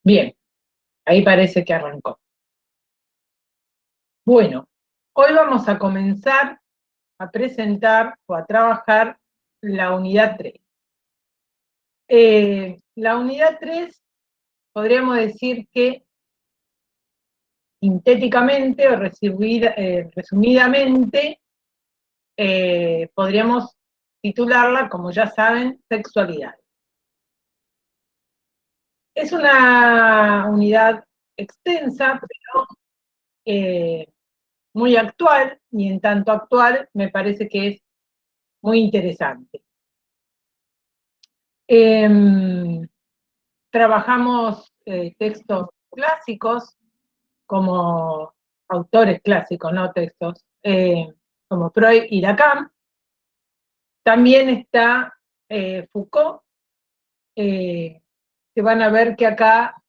Bien, ahí parece que arrancó. Bueno, hoy vamos a comenzar a presentar o a trabajar la unidad 3. La unidad 3 podríamos decir que sintéticamente o resumidamente podríamos titularla, como ya saben, sexualidad. Es una unidad extensa, pero muy actual, y en tanto actual me parece que es muy interesante. Trabajamos textos clásicos como autores clásicos, no textos, como Freud y Lacan. También está Foucault, que van a ver que acá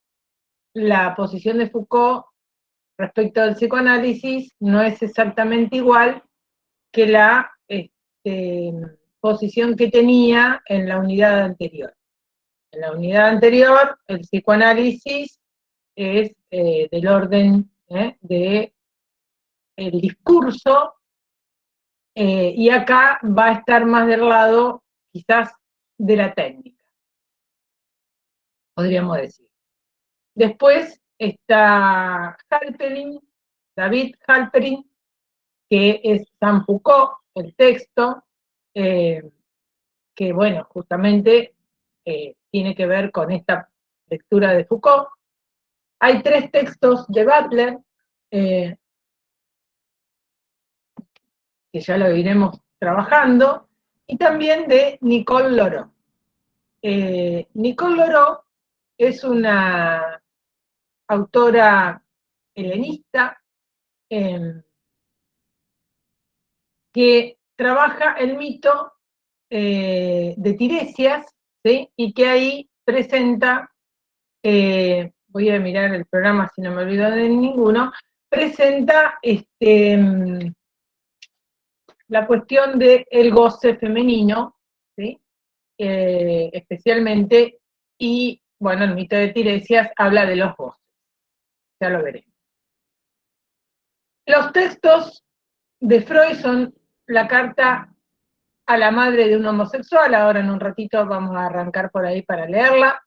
la posición de Foucault respecto al psicoanálisis no es exactamente igual que la posición que tenía en la unidad anterior. En la unidad anterior, el psicoanálisis es del orden del discurso, y acá va a estar más del lado, quizás, de la técnica, podríamos decir. Después está Halperin, David Halperin, que es San Foucault, el texto, que, bueno, justamente tiene que ver con esta lectura de Foucault. Hay 3 textos de Butler, que ya lo iremos trabajando, y también de Nicole Loró. Nicole Loró es una autora helenista que trabaja el mito de Tiresias, ¿sí? Y que ahí presenta, voy a mirar el programa si no me olvido de ninguno, presenta la cuestión del goce femenino, ¿sí? Especialmente, y bueno, el mito de Tiresias habla de los goces, ya lo veremos. Los textos de Freud son la carta a la madre de un homosexual, ahora en un ratito vamos a arrancar por ahí para leerla.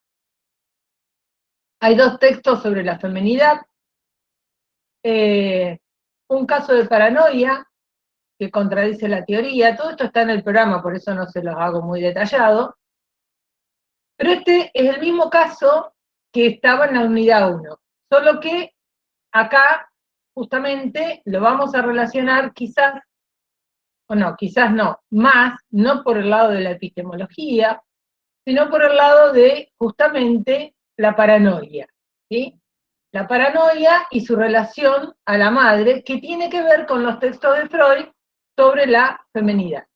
Hay 2 textos sobre la feminidad, un caso de paranoia que contradice la teoría. Todo esto está en el programa, por eso no se los hago muy detallado, pero este es el mismo caso que estaba en la unidad 1, solo que acá justamente lo vamos a relacionar quizás, o no, quizás no, más, no por el lado de la epistemología, sino por el lado de justamente la paranoia, ¿sí? La paranoia y su relación a la madre, que tiene que ver con los textos de Freud sobre la feminidad,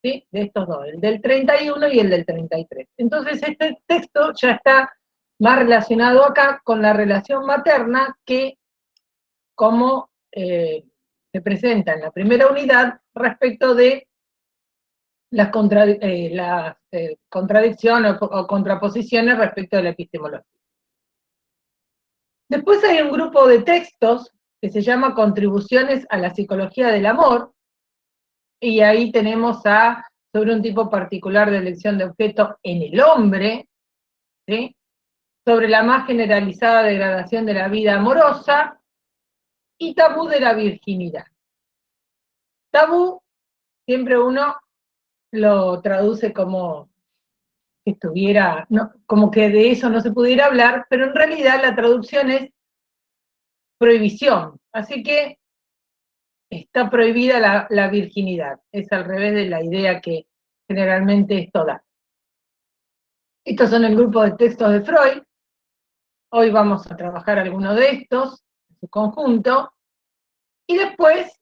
¿sí? De estos dos, el del 31 y el del 33. Entonces este texto ya está más relacionado acá con la relación materna que como se presenta en la primera unidad respecto de las contradicciones o contraposiciones respecto de la epistemología. Después hay un grupo de textos que se llama Contribuciones a la Psicología del Amor, y ahí tenemos sobre un tipo particular de elección de objeto en el hombre, ¿sí? Sobre la más generalizada degradación de la vida amorosa, y tabú de la virginidad. Tabú, siempre uno lo traduce como que estuviera, no, como que de eso no se pudiera hablar, pero en realidad la traducción es prohibición. Así que está prohibida la virginidad. Es al revés de la idea que generalmente esto da. Estos son el grupo de textos de Freud. Hoy vamos a trabajar algunos de estos en su conjunto. Y después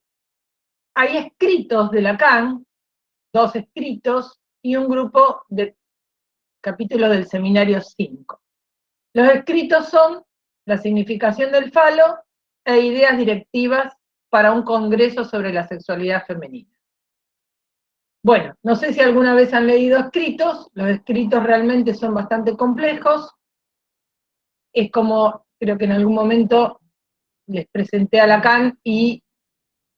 hay escritos de Lacan, 2 escritos y un grupo de capítulos del seminario 5. Los escritos son La significación del falo e ideas directivas para un congreso sobre la sexualidad femenina. Bueno, no sé si alguna vez han leído escritos, los escritos realmente son bastante complejos. es como, creo que en algún momento les presenté a Lacan y,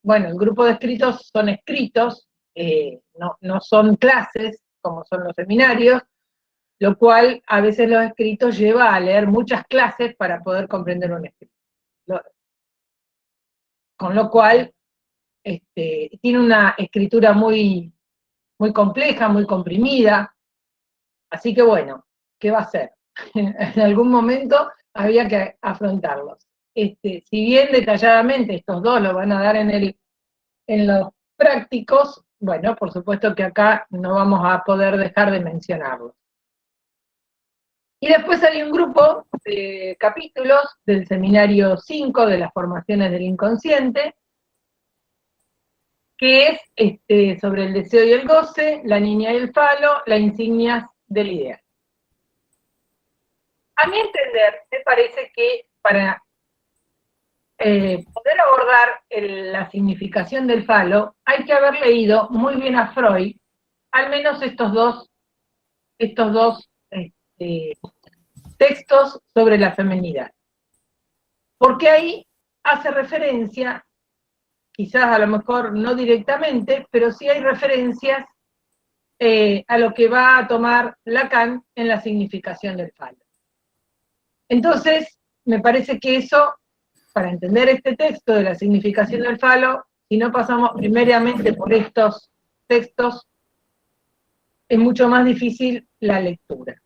bueno, el grupo de escritos son escritos, no son clases, como son los seminarios, lo cual a veces los escritos lleva a leer muchas clases para poder comprender un escrito. Con lo cual, tiene una escritura muy, muy compleja, muy comprimida, así que bueno, ¿qué va a hacer? En algún momento había que afrontarlos. Si bien detalladamente estos dos lo van a dar en los prácticos, bueno, por supuesto que acá no vamos a poder dejar de mencionarlos. Y después hay un grupo de capítulos del seminario 5 de las formaciones del inconsciente, que es sobre el deseo y el goce, la niña y el falo, las insignias del ideal. A mi entender, me parece que para poder abordar la significación del falo, hay que haber leído muy bien a Freud, al menos estos dos textos sobre la feminidad. Porque ahí hace referencia, quizás a lo mejor no directamente, pero sí hay referencias a lo que va a tomar Lacan en la significación del falo. Entonces, me parece que eso, para entender este texto de la significación del falo, si no pasamos primeramente por estos textos, es mucho más difícil la lectura.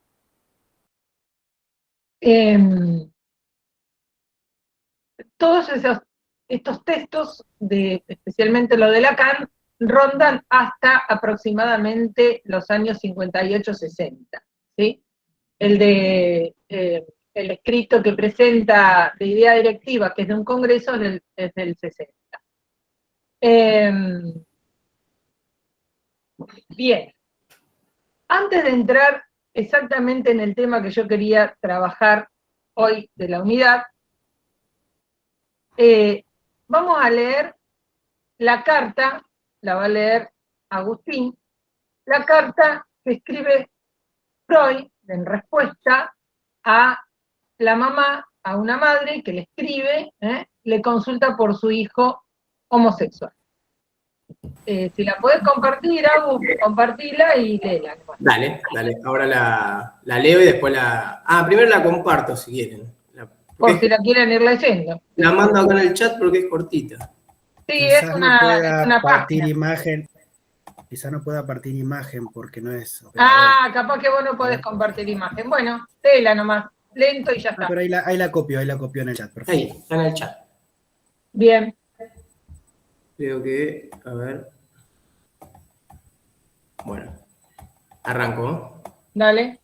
Todos estos textos, especialmente lo de Lacan, rondan hasta aproximadamente los años 58-60, ¿sí? El escrito que presenta de idea directiva, que es de un congreso, es del 60. Bien, antes de entrar exactamente en el tema que yo quería trabajar hoy de la unidad, vamos a leer la carta, la va a leer Agustín, la carta que escribe Freud en respuesta a la mamá, a una madre que le escribe, le consulta por su hijo homosexual. Si la podés compartir, Agus, compartila y léela. Dale, ahora la leo y después primero la comparto si quieren. Por si la quieren ir leyendo. La mando acá en el chat porque es cortita. Sí, quizás es una partir página. imagen. Quizás no pueda partir imagen porque no es operador. Capaz que vos no podés compartir imagen. Bueno, léela nomás, lento y ya está. Pero ahí la copió en el chat, perfecto. Ahí, está en el chat. Bien. Creo que, a ver. Bueno, arranco. Dale.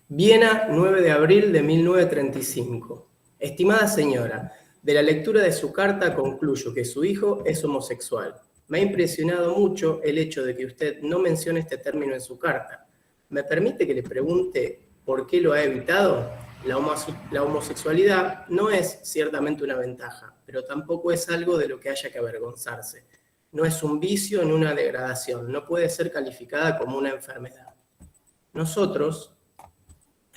Viena, 9 de abril de 1935. Estimada señora, de la lectura de su carta concluyo que su hijo es homosexual. Me ha impresionado mucho el hecho de que usted no mencione este término en su carta. ¿Me permite que le pregunte por qué lo ha evitado? La homosexualidad no es ciertamente una ventaja, pero tampoco es algo de lo que haya que avergonzarse. No es un vicio ni una degradación, no puede ser calificada como una enfermedad. Nosotros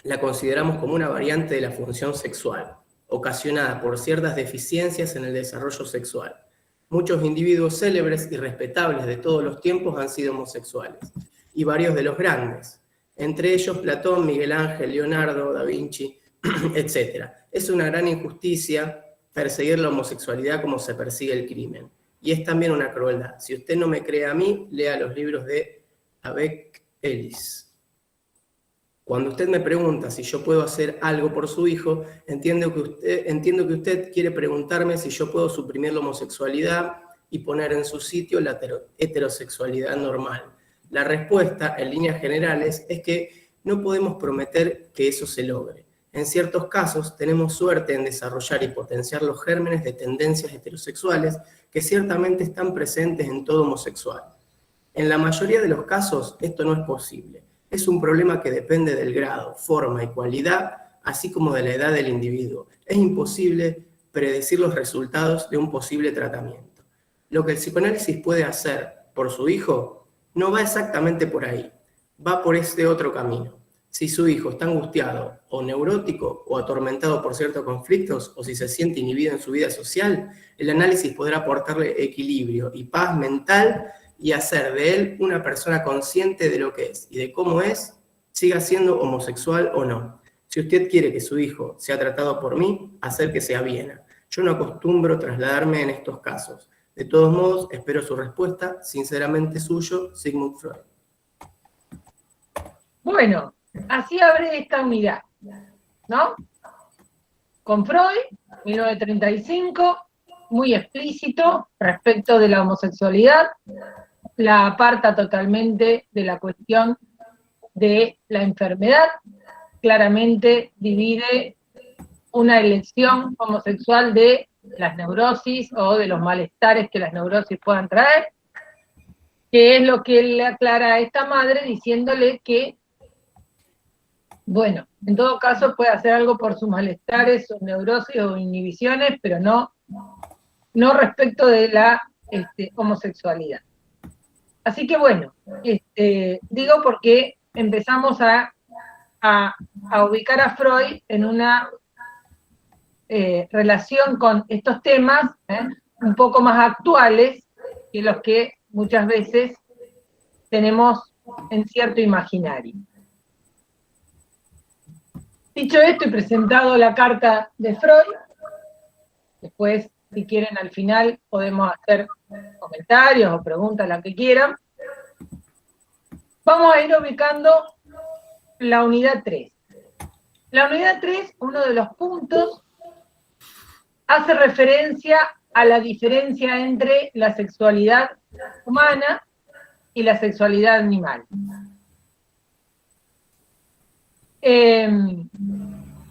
la consideramos como una variante de la función sexual, ocasionada por ciertas deficiencias en el desarrollo sexual. Muchos individuos célebres y respetables de todos los tiempos han sido homosexuales, y varios de los grandes, entre ellos Platón, Miguel Ángel, Leonardo, Da Vinci, etc. Es una gran injusticia perseguir la homosexualidad como se persigue el crimen, y es también una crueldad. Si usted no me cree a mí, lea los libros de Avec Ellis. Cuando usted me pregunta si yo puedo hacer algo por su hijo, entiendo que usted quiere preguntarme si yo puedo suprimir la homosexualidad y poner en su sitio la heterosexualidad normal. La respuesta, en líneas generales, es que no podemos prometer que eso se logre. En ciertos casos, tenemos suerte en desarrollar y potenciar los gérmenes de tendencias heterosexuales que ciertamente están presentes en todo homosexual. En la mayoría de los casos, esto no es posible. Es un problema que depende del grado, forma y cualidad, así como de la edad del individuo. Es imposible predecir los resultados de un posible tratamiento. Lo que el psicoanálisis puede hacer por su hijo no va exactamente por ahí, va por este otro camino. Si su hijo está angustiado o neurótico o atormentado por ciertos conflictos, o si se siente inhibido en su vida social, el análisis podrá aportarle equilibrio y paz mental y hacer de él una persona consciente de lo que es y de cómo es, siga siendo homosexual o no. Si usted quiere que su hijo sea tratado por mí, acérquese a Viena. Yo no acostumbro trasladarme en estos casos. De todos modos, espero su respuesta. Sinceramente suyo, Sigmund Freud. Bueno, así abre esta unidad, ¿no? Con Freud, 1935, muy explícito respecto de la homosexualidad, la aparta totalmente de la cuestión de la enfermedad, claramente divide una elección homosexual de las neurosis o de los malestares que las neurosis puedan traer, que es lo que él le aclara a esta madre diciéndole que, bueno, en todo caso puede hacer algo por sus malestares, sus neurosis o inhibiciones, pero no respecto de la homosexualidad. Así que bueno, digo porque empezamos a ubicar a Freud en una relación con estos temas un poco más actuales que los que muchas veces tenemos en cierto imaginario. Dicho esto y presentado la carta de Freud, después, si quieren, al final podemos hacer comentarios o preguntas, la que quieran. Vamos a ir ubicando la unidad 3. La unidad 3, uno de los puntos, hace referencia a la diferencia entre la sexualidad humana y la sexualidad animal.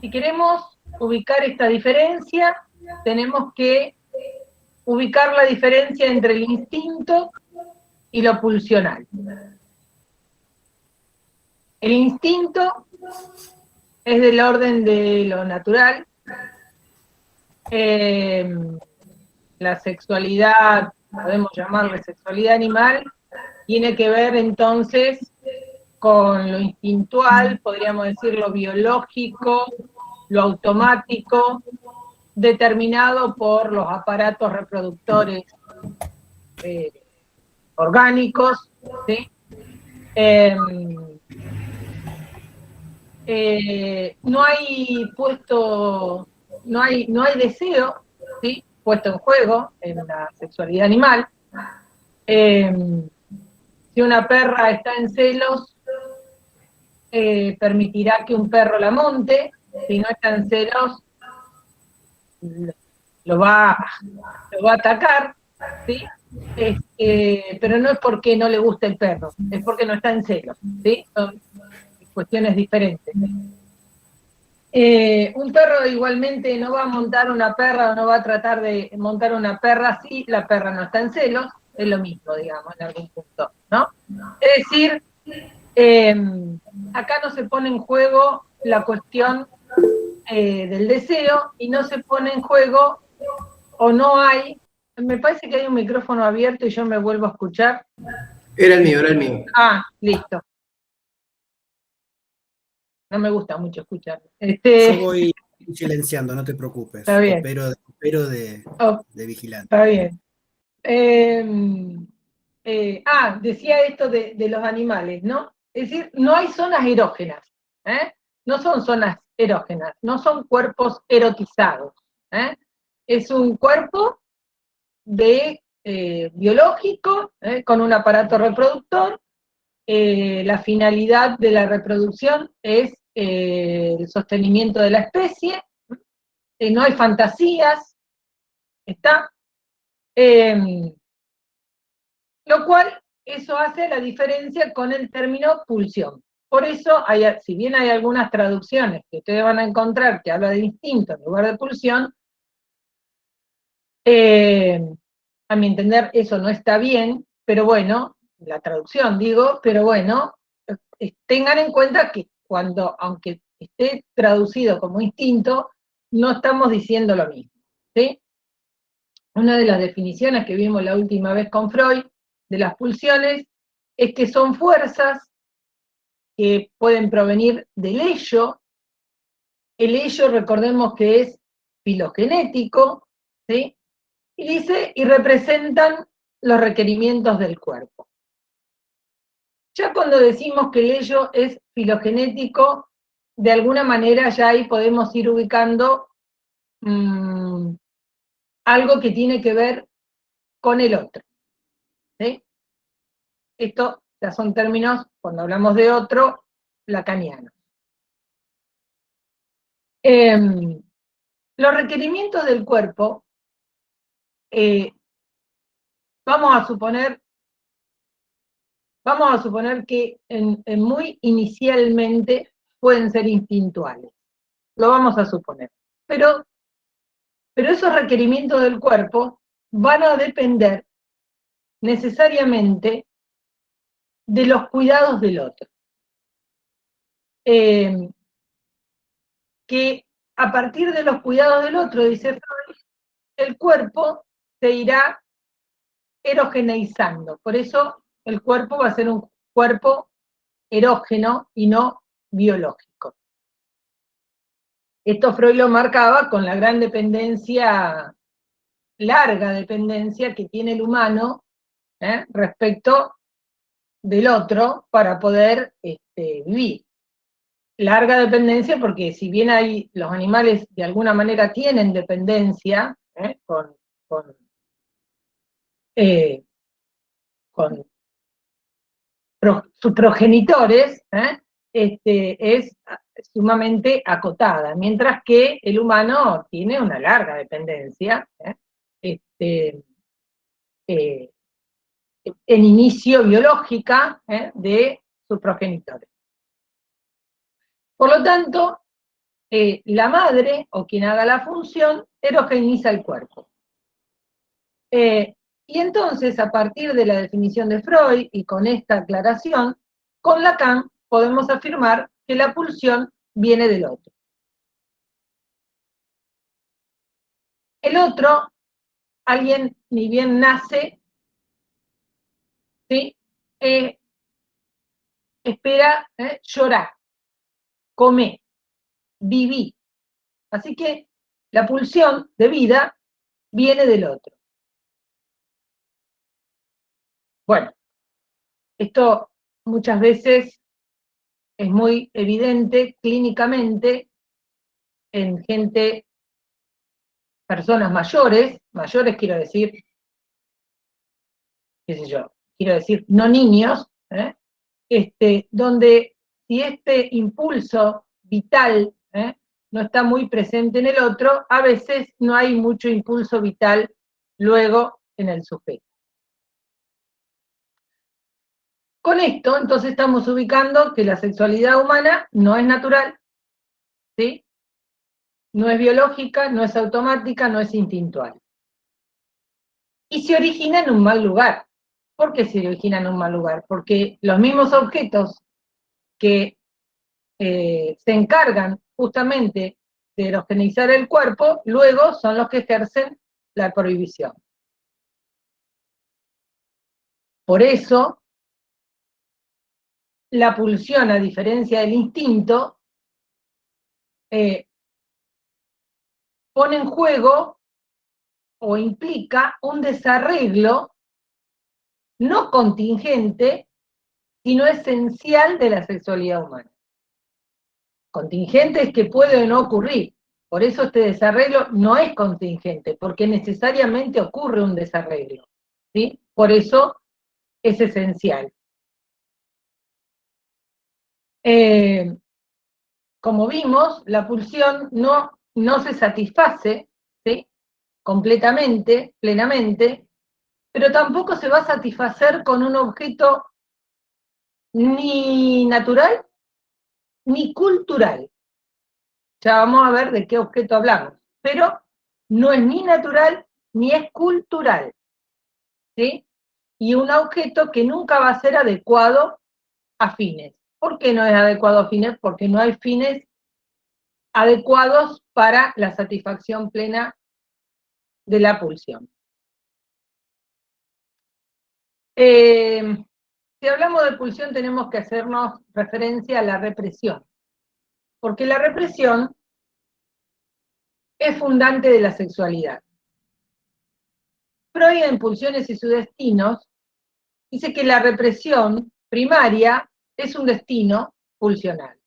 Si queremos ubicar esta diferencia, tenemos que ubicar la diferencia entre el instinto y lo pulsional. El instinto es del orden de lo natural. La sexualidad, podemos llamarle sexualidad animal, tiene que ver entonces con lo instintual, podríamos decir lo biológico, lo automático, determinado por los aparatos reproductores orgánicos, ¿sí? No hay deseo, ¿sí?, puesto en juego en la sexualidad animal. Si una perra está en celos, permitirá que un perro la monte. Si no está en celos, lo va a atacar, ¿sí? Pero no es porque no le guste el perro, es porque no está en celos, ¿sí? Son cuestiones diferentes. Un perro igualmente no va a montar una perra o no va a tratar de montar una perra si la perra no está en celos, es lo mismo, digamos, en algún punto, ¿no? Es decir, acá no se pone en juego la cuestión del deseo y no se pone en juego o no hay, me parece que hay un micrófono abierto y yo me vuelvo a escuchar. Era el mío. Ah, listo. No me gusta mucho escuchar. Yo voy silenciando, no te preocupes. Está bien. Opero de vigilante. Está bien. Decía esto de los animales, ¿no? Es decir, no hay zonas erógenas, no son zonas erógenas, no son cuerpos erotizados, es un cuerpo biológico, con un aparato reproductor. La finalidad de la reproducción es el sostenimiento de la especie, no hay fantasías, ¿está? Lo cual, eso hace la diferencia con el término pulsión. Por eso, si bien hay algunas traducciones que ustedes van a encontrar que habla de instinto en lugar de pulsión, a mi entender eso no está bien, pero bueno, la traducción digo, pero bueno, tengan en cuenta que aunque esté traducido como instinto, no estamos diciendo lo mismo, ¿sí? Una de las definiciones que vimos la última vez con Freud de las pulsiones es que son fuerzas que pueden provenir del ello. El ello, recordemos que es filogenético, ¿sí? Y dice, y representan los requerimientos del cuerpo. Ya cuando decimos que el ello es filogenético, de alguna manera ya ahí podemos ir ubicando algo que tiene que ver con el otro, ¿sí? Esto ya son términos, cuando hablamos de otro, lacanianos. Los requerimientos del cuerpo, vamos a suponer que muy inicialmente pueden ser instintuales. Lo vamos a suponer. Pero esos requerimientos del cuerpo van a depender necesariamente de los cuidados del otro. Que a partir de los cuidados del otro, dice Freud, el cuerpo se irá erogeneizando. Por eso el cuerpo va a ser un cuerpo erógeno y no biológico. Esto Freud lo marcaba con la gran dependencia, larga dependencia que tiene el humano respecto del otro para poder vivir. Larga dependencia porque si bien los animales de alguna manera tienen dependencia con sus progenitores, es sumamente acotada, mientras que el humano tiene una larga dependencia en inicio biológica de sus progenitores. Por lo tanto, la madre, o quien haga la función, erogeniza el cuerpo. Y entonces, a partir de la definición de Freud, y con esta aclaración, con Lacan podemos afirmar que la pulsión viene del otro. El otro, alguien ni bien nace, ¿sí? Espera llorar, comer, vivir. Así que la pulsión de vida viene del otro. Bueno, esto muchas veces es muy evidente clínicamente en personas mayores quiero decir, qué sé yo, quiero decir no niños, donde si este impulso vital no está muy presente en el otro, a veces no hay mucho impulso vital luego en el sujeto. Con esto, entonces, estamos ubicando que la sexualidad humana no es natural, ¿sí? No es biológica, no es automática, no es instintual. Y se origina en un mal lugar. ¿Por qué se origina en un mal lugar? Porque los mismos objetos que se encargan justamente de erogenizar el cuerpo, luego son los que ejercen la prohibición. Por eso, la pulsión, a diferencia del instinto, pone en juego o implica un desarreglo no contingente, sino esencial de la sexualidad humana. Contingente es que puede o no ocurrir. Por eso este desarreglo no es contingente, porque necesariamente ocurre un desarreglo, ¿sí? Por eso es esencial. Como vimos, la pulsión no se satisface, ¿sí? Completamente, plenamente, pero tampoco se va a satisfacer con un objeto ni natural ni cultural. Ya vamos a ver de qué objeto hablamos, pero no es ni natural ni es cultural, ¿sí? Y un objeto que nunca va a ser adecuado a fines. ¿Por qué no es adecuado a fines? Porque no hay fines adecuados para la satisfacción plena de la pulsión. Se si hablamos de pulsión tenemos que hacernos referencia a la represión, porque la represión es fundante de la sexualidad. Freud en Pulsiones y sus destinos dice que la represión primaria es un destino pulsional,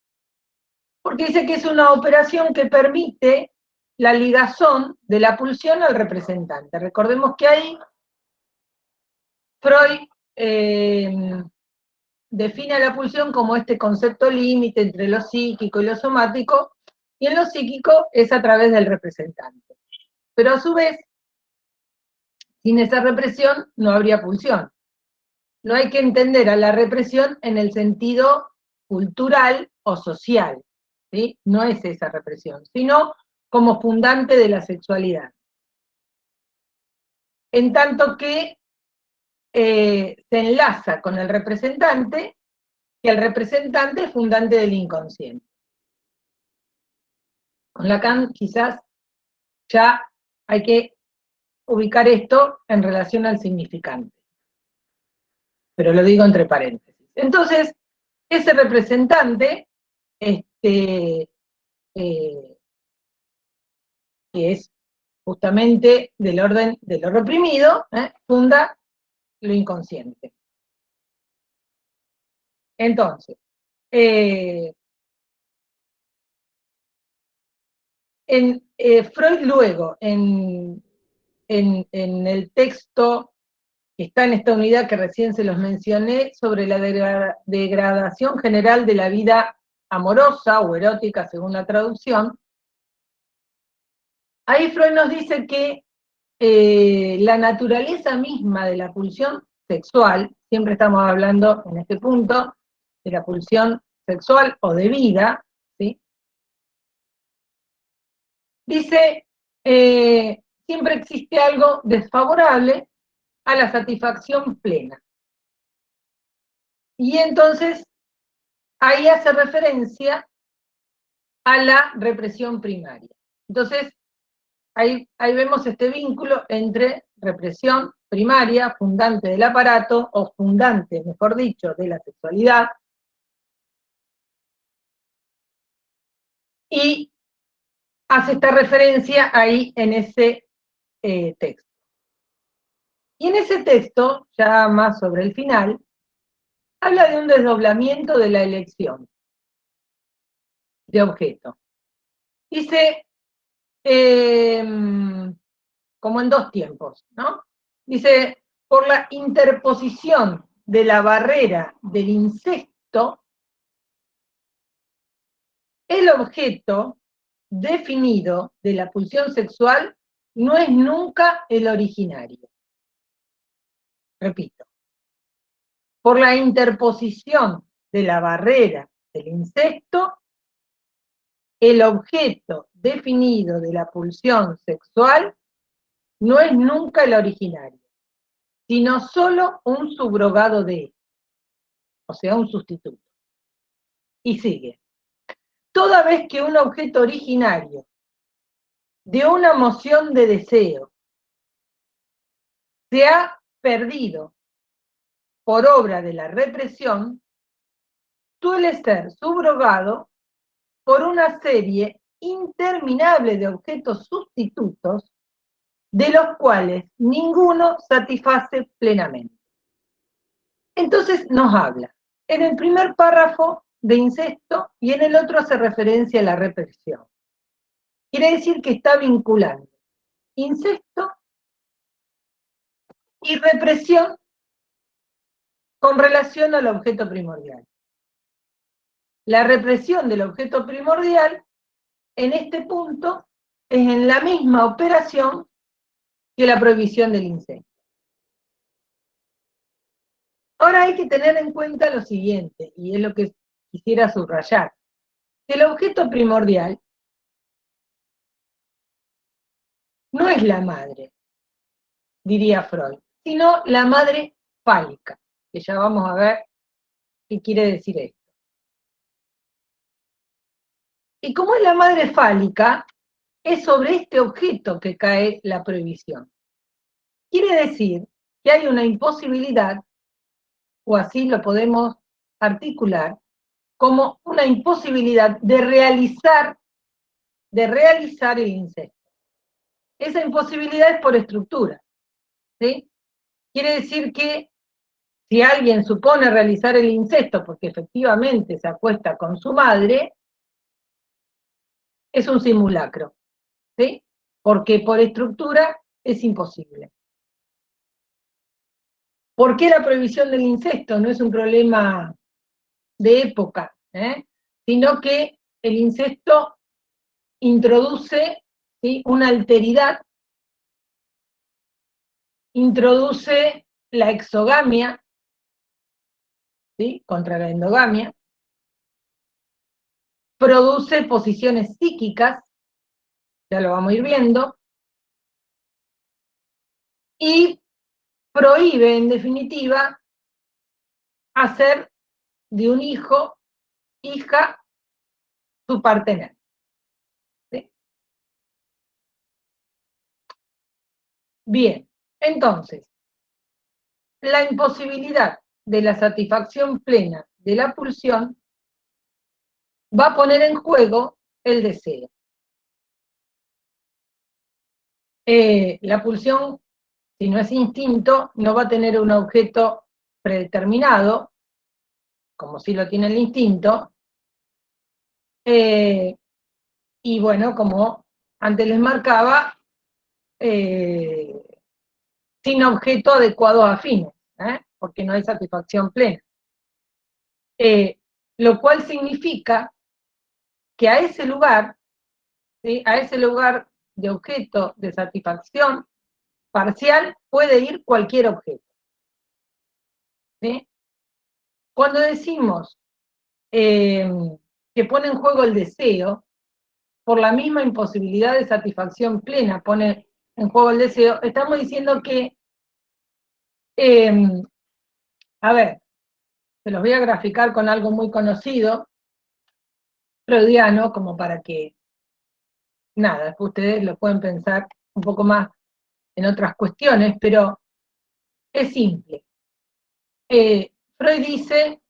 porque dice que es una operación que permite la ligazón de la pulsión al representante. Recordemos que ahí Freud define a la pulsión como este concepto límite entre lo psíquico y lo somático, y en lo psíquico es a través del representante. Pero a su vez, sin esa represión no habría pulsión. No hay que entender a la represión en el sentido cultural o social, ¿sí? No es esa represión, sino como fundante de la sexualidad. En tanto que se enlaza con el representante, que el representante es fundante del inconsciente. Con Lacan quizás ya hay que ubicar esto en relación al significante, pero lo digo entre paréntesis. Entonces, ese representante, que es justamente del orden de lo reprimido, funda lo inconsciente. Entonces, Freud luego, en el texto que está en esta unidad que recién se los mencioné, sobre la degradación general de la vida amorosa o erótica, según la traducción, ahí Freud nos dice que la naturaleza misma de la pulsión sexual, siempre estamos hablando en este punto de la pulsión sexual o de vida, ¿sí? Dice, siempre existe algo desfavorable a la satisfacción plena. Y entonces, ahí hace referencia a la represión primaria. Entonces, ahí vemos este vínculo entre represión primaria, fundante del aparato, o fundante, mejor dicho, de la sexualidad, y hace esta referencia ahí en ese texto. Y en ese texto, ya más sobre el final, habla de un desdoblamiento de la elección de objeto. Dice, como en dos tiempos, ¿no? Dice, por la interposición de la barrera del incesto, el objeto definido de la pulsión sexual no es nunca el originario. Repito, por la interposición de la barrera del incesto, el objeto definido de la pulsión sexual no es nunca el originario, sino solo un subrogado de, o sea, un sustituto. Y sigue. Toda vez que un objeto originario de una moción de deseo se ha perdido por obra de la represión, suele ser subrogado por una serie interminable de objetos sustitutos, de los cuales ninguno satisface plenamente. Entonces nos habla, en el primer párrafo, de incesto, y en el otro hace referencia a la represión. Quiere decir que está vinculando incesto y represión con relación al objeto primordial. La represión del objeto primordial, en este punto, es en la misma operación que la prohibición del incesto. Ahora hay que tener en cuenta lo siguiente, y es lo que quisiera subrayar. El objeto primordial no es la madre, diría Freud, sino la madre fálica, que ya vamos a ver qué quiere decir esto. Y como es la madre fálica, es sobre este objeto que cae la prohibición. Quiere decir que hay una imposibilidad o así lo podemos articular, como una imposibilidad de realizar el incesto. Esa imposibilidad es por estructura, ¿sí? Quiere decir que si alguien supone realizar el incesto porque efectivamente se acuesta con su madre, es un simulacro, ¿sí? Porque por estructura es imposible. ¿Por qué la prohibición del incesto? No es un problema de época, sino que el incesto introduce, ¿sí?, una alteridad, introduce la exogamia, ¿sí?, contra la endogamia, produce posiciones psíquicas, ya lo vamos a ir viendo, y prohíbe, en definitiva, hacer de un hijo, hija, su partener. ¿Sí? Bien, entonces, la imposibilidad de la satisfacción plena de la pulsión va a poner en juego el deseo. La pulsión, si no es instinto, no va a tener un objeto predeterminado, como si lo tiene el instinto, y bueno, como antes les marcaba, sin objeto adecuado a fines, porque no hay satisfacción plena. Lo cual significa que a ese lugar, ¿sí?, a ese lugar de objeto de satisfacción parcial puede ir cualquier objeto. ¿Sí? Cuando decimos que pone en juego el deseo, por la misma imposibilidad de satisfacción plena pone en juego el deseo, estamos diciendo que, a ver, se los voy a graficar con algo muy conocido, freudiano, como para que, nada, ustedes lo pueden pensar un poco más en otras cuestiones, pero es simple. Freud dice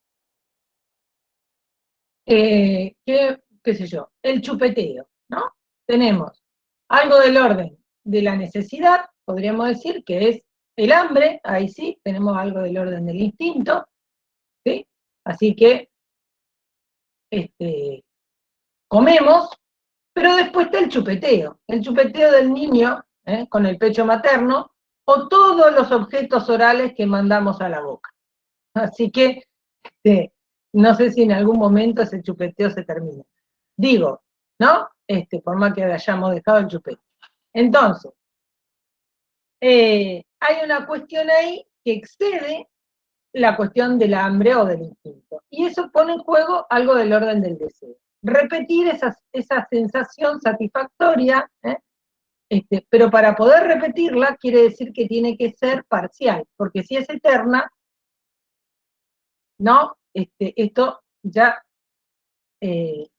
que, qué sé yo, el chupeteo, ¿no? Tenemos algo del orden de la necesidad, podríamos decir que es el hambre, ahí sí, tenemos algo del orden del instinto, ¿sí? Así que comemos, pero después está el chupeteo del niño, con el pecho materno, o todos los objetos orales que mandamos a la boca. Así que no sé si en algún momento ese chupeteo se termina. Digo, ¿no? Por más que hayamos dejado el chupete. Entonces, hay una cuestión ahí que excede la cuestión del hambre o del instinto. Y eso pone en juego algo del orden del deseo. Repetir esa sensación satisfactoria, pero para poder repetirla quiere decir que tiene que ser parcial, porque si es eterna, ¿no? Esto ya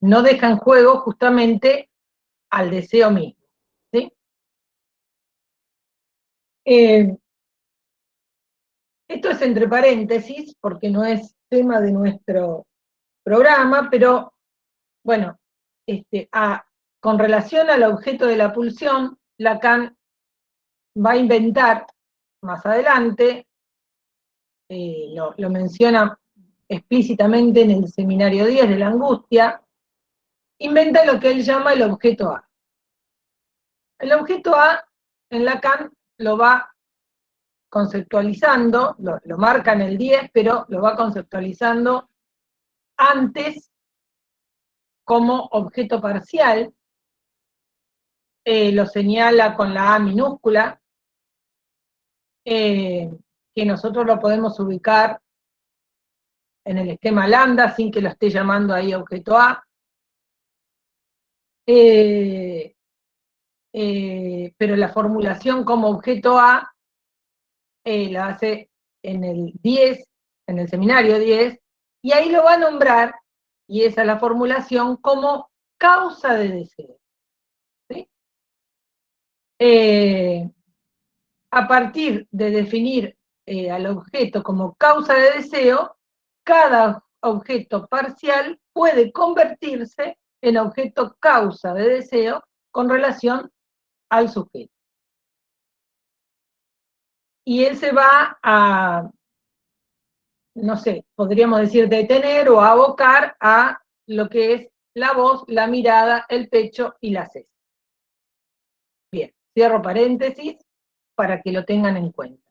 no deja en juego justamente al deseo mismo, ¿sí? Esto es entre paréntesis, porque no es tema de nuestro programa, pero bueno, con relación al objeto de la pulsión, Lacan va a inventar más adelante, lo menciona explícitamente en el seminario 10 de la angustia, inventa lo que él llama el objeto A. El objeto A, en Lacan, lo va conceptualizando, lo marca en el 10, pero lo va conceptualizando antes como objeto parcial, lo señala con la A minúscula, que nosotros lo podemos ubicar en el esquema lambda sin que lo esté llamando ahí objeto A. Pero la formulación como objeto A la hace en el 10, en el seminario 10, y ahí lo va a nombrar, y esa es la formulación, como causa de deseo. ¿Sí? A partir de definir al objeto como causa de deseo, cada objeto parcial puede convertirse en objeto causa de deseo con relación al sujeto. Y él se va a, no sé, podríamos decir detener o abocar a lo que es la voz, la mirada, el pecho y la ceja. Bien, cierro paréntesis para que lo tengan en cuenta.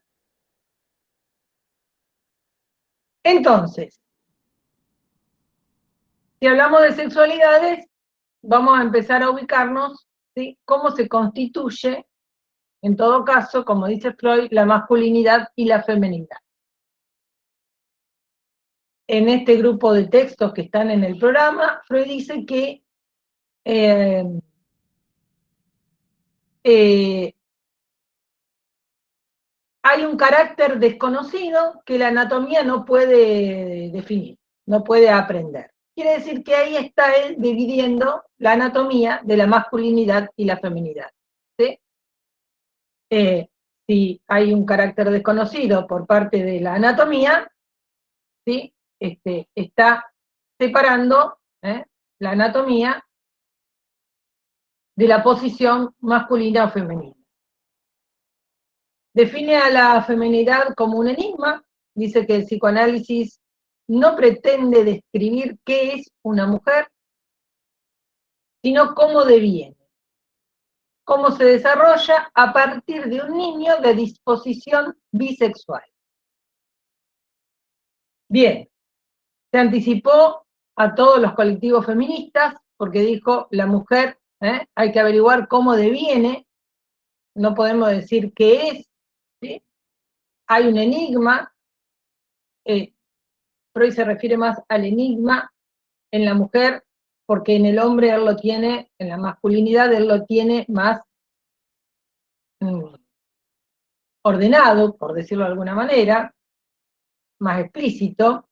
Entonces, si hablamos de sexualidades, vamos a empezar a ubicarnos, ¿sí?, cómo se constituye, en todo caso, como dice Freud, la masculinidad y la feminidad. En este grupo de textos que están en el programa, Freud dice que hay un carácter desconocido que la anatomía no puede definir, no puede aprender. Quiere decir que ahí está él dividiendo la anatomía de la masculinidad y la feminidad, ¿sí? Si hay un carácter desconocido por parte de la anatomía, ¿sí?, está separando la anatomía de la posición masculina o femenina. Define a la feminidad como un enigma, dice que el psicoanálisis no pretende describir qué es una mujer, sino cómo deviene, cómo se desarrolla a partir de un niño de disposición bisexual. Bien, se anticipó a todos los colectivos feministas, porque dijo, la mujer, hay que averiguar cómo deviene, no podemos decir qué es, ¿sí? Hay un enigma, Freud se refiere más al enigma en la mujer, porque en el hombre él lo tiene, en la masculinidad él lo tiene más ordenado, por decirlo de alguna manera, más explícito.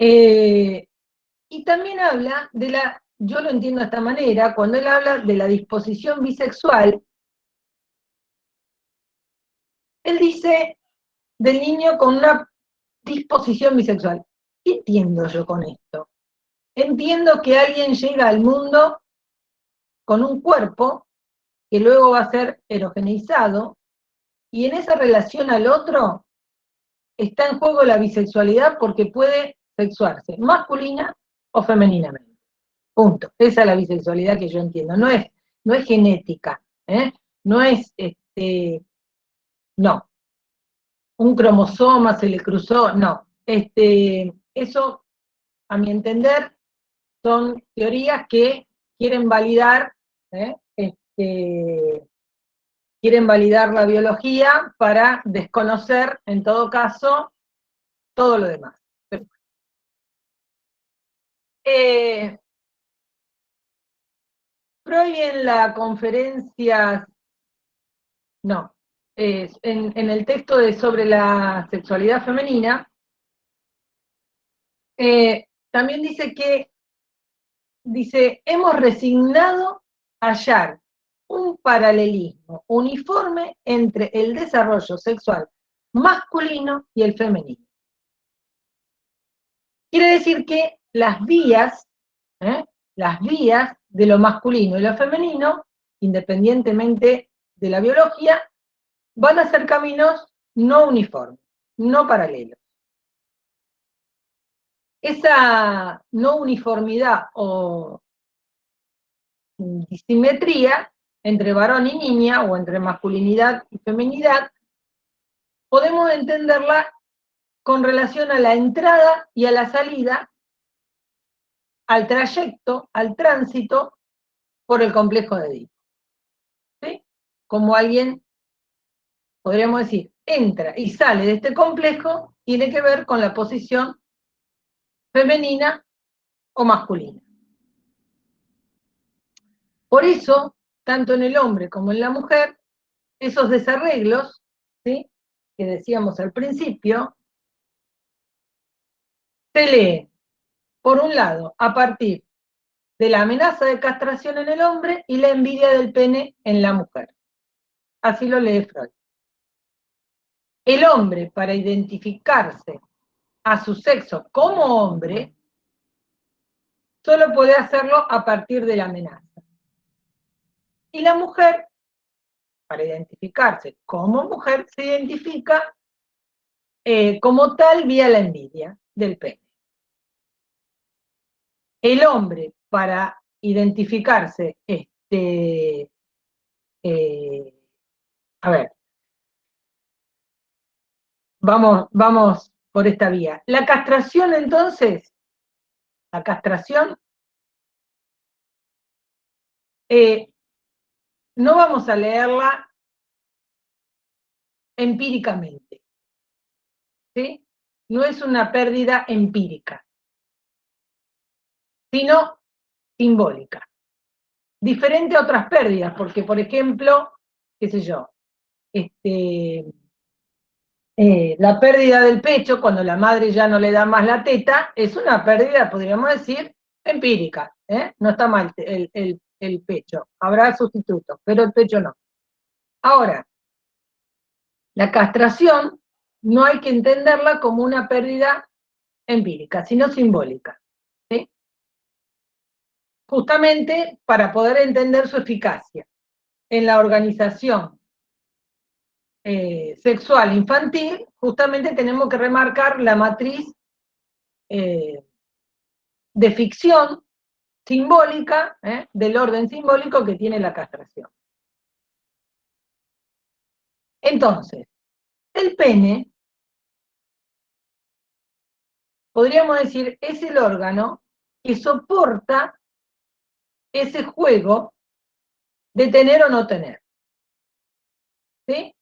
Y también habla de la, yo lo entiendo de esta manera, cuando él habla de la disposición bisexual, él dice del niño con una disposición bisexual. ¿Qué entiendo yo con esto? Entiendo que alguien llega al mundo con un cuerpo que luego va a ser erogenizado, y en esa relación al otro está en juego la bisexualidad porque puede sexuarse masculina o femeninamente. Punto. Esa es la bisexualidad que yo entiendo. No es genética, no es, no. Un cromosoma se le cruzó, no. Eso, a mi entender, son teorías que quieren validar, quieren validar la biología para desconocer, en todo caso, todo lo demás. Freud en la conferencia, no, en el texto sobre la sexualidad femenina, también dice, hemos resignado a hallar un paralelismo uniforme entre el desarrollo sexual masculino y el femenino. Quiere decir que las vías de lo masculino y lo femenino, independientemente de la biología, van a ser caminos no uniformes, no paralelos. Esa no uniformidad o disimetría entre varón y niña, o entre masculinidad y feminidad, podemos entenderla con relación a la entrada y a la salida, al trayecto, al tránsito por el complejo de Edipo. ¿Sí? Como alguien, podríamos decir, entra y sale de este complejo, tiene que ver con la posición femenina o masculina. Por eso, tanto en el hombre como en la mujer, esos desarreglos, ¿sí?, que decíamos al principio, se leen, por un lado, a partir de la amenaza de castración en el hombre y la envidia del pene en la mujer. Así lo lee Freud. El hombre, para identificarse a su sexo como hombre, solo puede hacerlo a partir de la amenaza. Y la mujer, para identificarse como mujer, se identifica como tal vía la envidia del pene. El hombre, para identificarse, a ver, vamos por esta vía. La castración, entonces, la castración, no vamos a leerla empíricamente, ¿sí? No es una pérdida empírica, sino simbólica. Diferente a otras pérdidas, porque, por ejemplo, qué sé yo, la pérdida del pecho, cuando la madre ya no le da más la teta, es una pérdida, podríamos decir, empírica, ¿eh? No está mal el pecho, habrá sustitutos, pero el pecho no. Ahora, la castración no hay que entenderla como una pérdida empírica, sino simbólica, ¿sí? Justamente para poder entender su eficacia en la organización sexual infantil, justamente tenemos que remarcar la matriz de ficción simbólica, del orden simbólico que tiene la castración. Entonces, el pene, podríamos decir, es el órgano que soporta ese juego de tener o no tener. ¿Sí?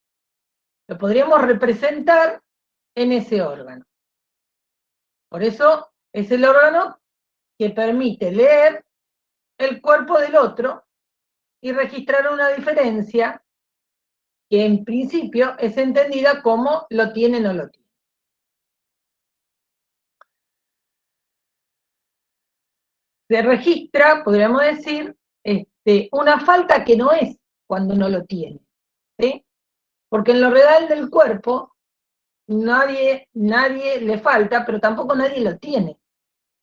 Lo podríamos representar en ese órgano. Por eso es el órgano que permite leer el cuerpo del otro y registrar una diferencia que en principio es entendida como lo tiene o no lo tiene. Se registra, podríamos decir, una falta que no es cuando no lo tiene, ¿sí? Porque en lo real del cuerpo nadie le falta, pero tampoco nadie lo tiene,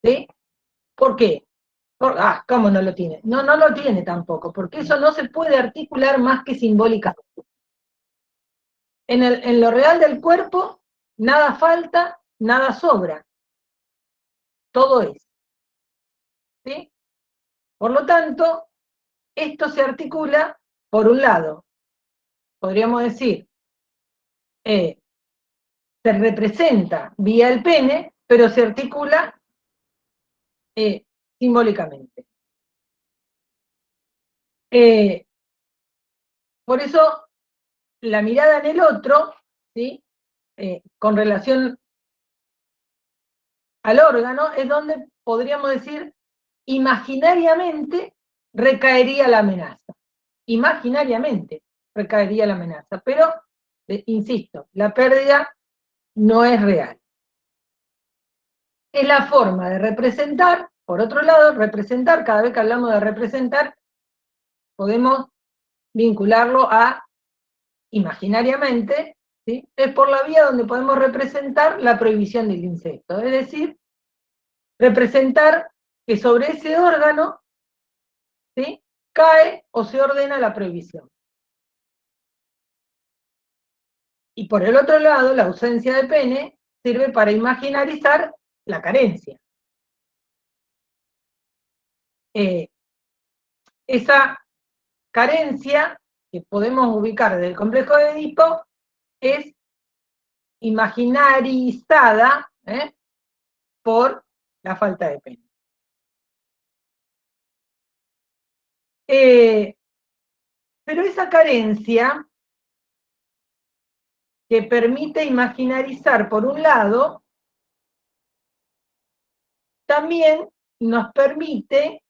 ¿sí? ¿Por qué? ¿Cómo no lo tiene? No, no lo tiene tampoco, porque eso no se puede articular más que simbólicamente. En lo real del cuerpo, nada falta, nada sobra, todo es, ¿sí? Por lo tanto, esto se articula, por un lado, podríamos decir, se representa vía el pene, pero se articula simbólicamente. Por eso, la mirada en el otro, ¿sí? Con relación al órgano, es donde podríamos decir, imaginariamente recaería la amenaza. Imaginariamente recaería la amenaza, pero, insisto, la pérdida no es real. Es la forma de representar, por otro lado, representar, cada vez que hablamos de representar, podemos vincularlo a imaginariamente, ¿sí? Es por la vía donde podemos representar la prohibición del incesto, es decir, representar que sobre ese órgano, ¿sí?, cae o se ordena la prohibición. Y por el otro lado, la ausencia de pene sirve para imaginarizar la carencia. Esa carencia que podemos ubicar desde el complejo de Edipo es imaginarizada por la falta de pene. Pero esa carencia que permite imaginarizar por un lado, también nos permite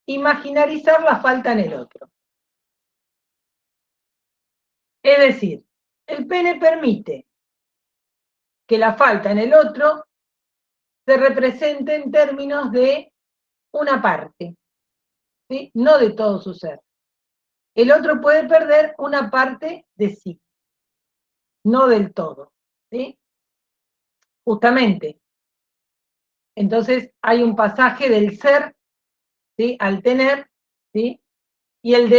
imaginarizar la falta en el otro. Es decir, el pene permite que la falta en el otro se represente en términos de una parte, ¿sí?, no de todo su ser. El otro puede perder una parte de sí. no del todo, ¿sí? Justamente. Entonces hay un pasaje del ser, ¿sí?, al tener, ¿sí?, y el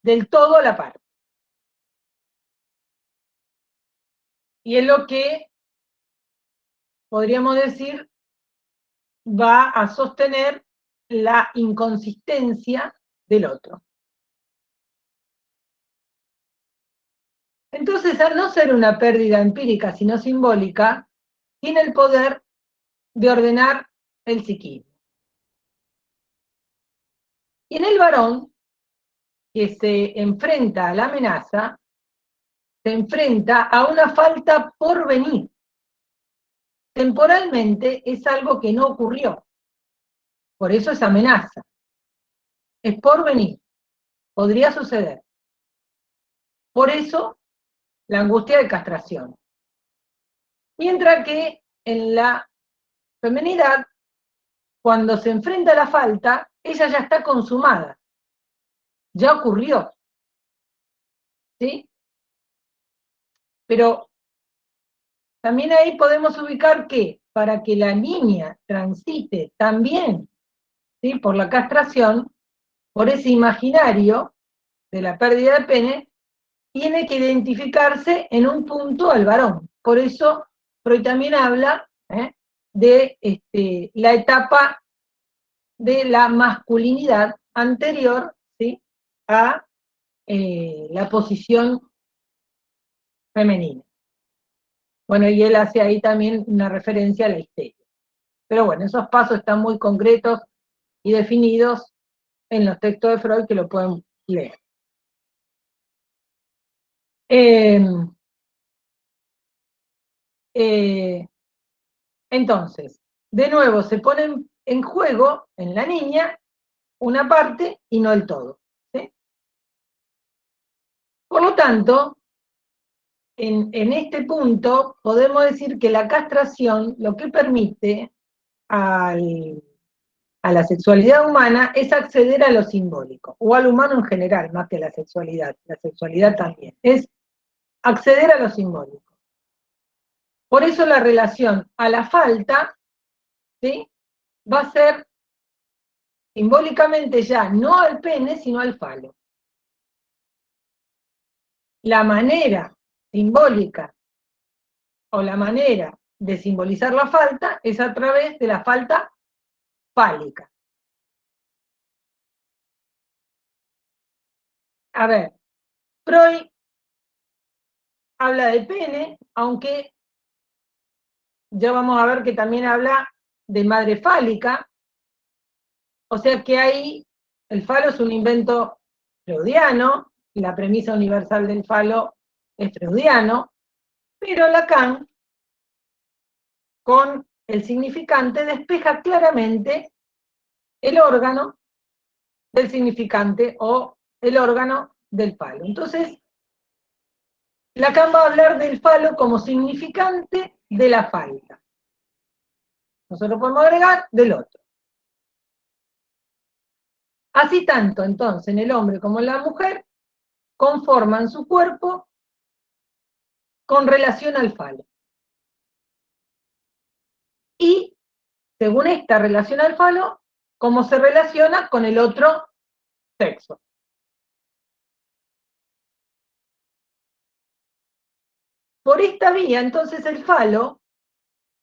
del todo a la parte. Y es lo que, podríamos decir, va a sostener la inconsistencia del otro. Entonces, al no ser una pérdida empírica, sino simbólica, tiene el poder de ordenar el psiquismo. Y en el varón, que se enfrenta a la amenaza, se enfrenta a una falta por venir. Temporalmente es algo que no ocurrió, por eso es amenaza. Es por venir, podría suceder. Por eso la angustia de castración. Mientras que en la feminidad, cuando se enfrenta a la falta, ella ya está consumada, ya ocurrió, ¿sí? Pero también ahí podemos ubicar que para que la niña transite también, ¿sí?, por la castración, por ese imaginario de la pérdida de pene, tiene que identificarse en un punto al varón. Por eso Freud también habla de la etapa de la masculinidad anterior, ¿sí?, a la posición femenina. Bueno, y él hace ahí también una referencia a la histeria. Pero bueno, esos pasos están muy concretos y definidos en los textos de Freud, que lo pueden leer. Entonces, de nuevo, se pone en juego en la niña una parte y no el todo, ¿sí? Por lo tanto, en este punto podemos decir que la castración lo que permite a la sexualidad humana es acceder a lo simbólico, o al humano en general, más que a la sexualidad también, es acceder a lo simbólico. Por eso la relación a la falta, ¿sí?, va a ser simbólicamente ya no al pene, sino al falo. La manera simbólica o la manera de simbolizar la falta es a través de la falta fálica. A ver, Freud habla de pene, aunque ya vamos a ver que también habla de madre fálica, o sea que ahí el falo es un invento freudiano, la premisa universal del falo es freudiano, pero Lacan, con el significante, despeja claramente el órgano del significante o el órgano del falo. Entonces, Lacan va a hablar del falo como significante de la falta. Nosotros podemos agregar del otro. Así tanto, entonces, en el hombre como en la mujer, conforman su cuerpo con relación al falo. Y, según esta relación al falo, cómo se relaciona con el otro sexo. Por esta vía, entonces, el falo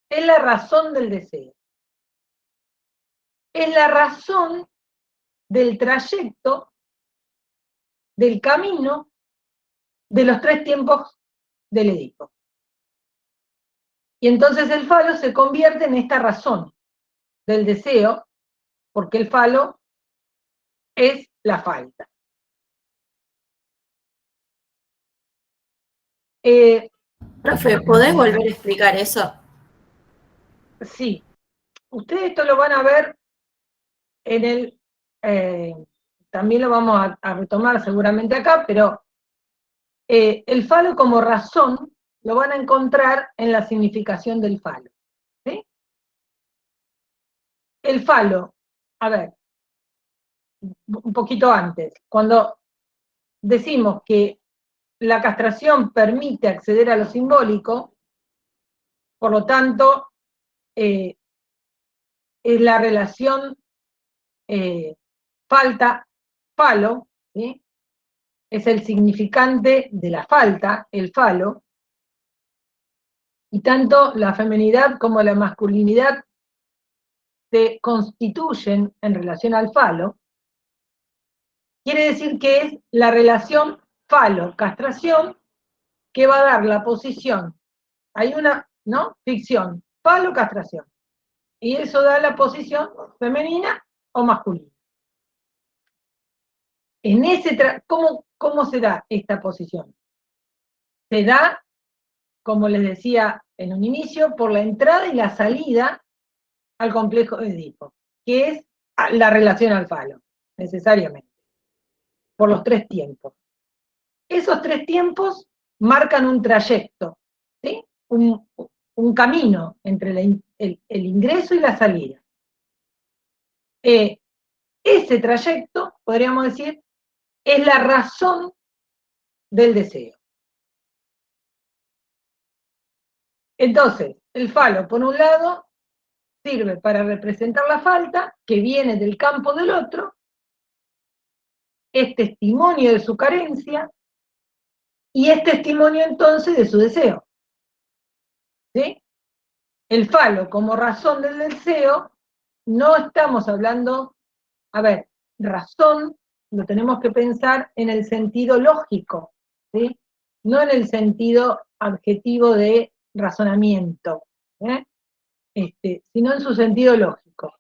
es la razón del deseo. Es la razón del trayecto, del camino, de los 3 tiempos del Edipo. Y entonces el falo se convierte en esta razón del deseo, porque el falo es la falta. Profe, ¿podés volver a explicar eso? Sí, ustedes esto lo van a ver en también lo vamos a retomar seguramente acá, pero el falo como razón lo van a encontrar en la significación del falo, ¿sí? El falo, a ver, un poquito antes, cuando decimos que la castración permite acceder a lo simbólico, por lo tanto, es la relación falta-falo, ¿sí? Es el significante de la falta, el falo, y tanto la feminidad como la masculinidad se constituyen en relación al falo. Quiere decir que es la relación falo-castración que va a dar la posición. Hay una, ¿no? Ficción, falo-castración. Y eso da la posición femenina o masculina. En ese ¿cómo se da esta posición? Se da, como les decía en un inicio, por la entrada y la salida al complejo de Edipo, que es la relación al falo, necesariamente, por los 3 tiempos. Esos 3 tiempos marcan un trayecto, ¿sí? Un camino entre el ingreso y la salida. Ese trayecto, podríamos decir, es la razón del deseo. Entonces, el falo, por un lado, sirve para representar la falta que viene del campo del otro, es testimonio de su carencia y es testimonio entonces de su deseo. ¿Sí? El falo como razón del deseo, no estamos hablando, a ver, razón lo tenemos que pensar en el sentido lógico, ¿sí? No en el sentido adjetivo de razonamiento, sino en su sentido lógico.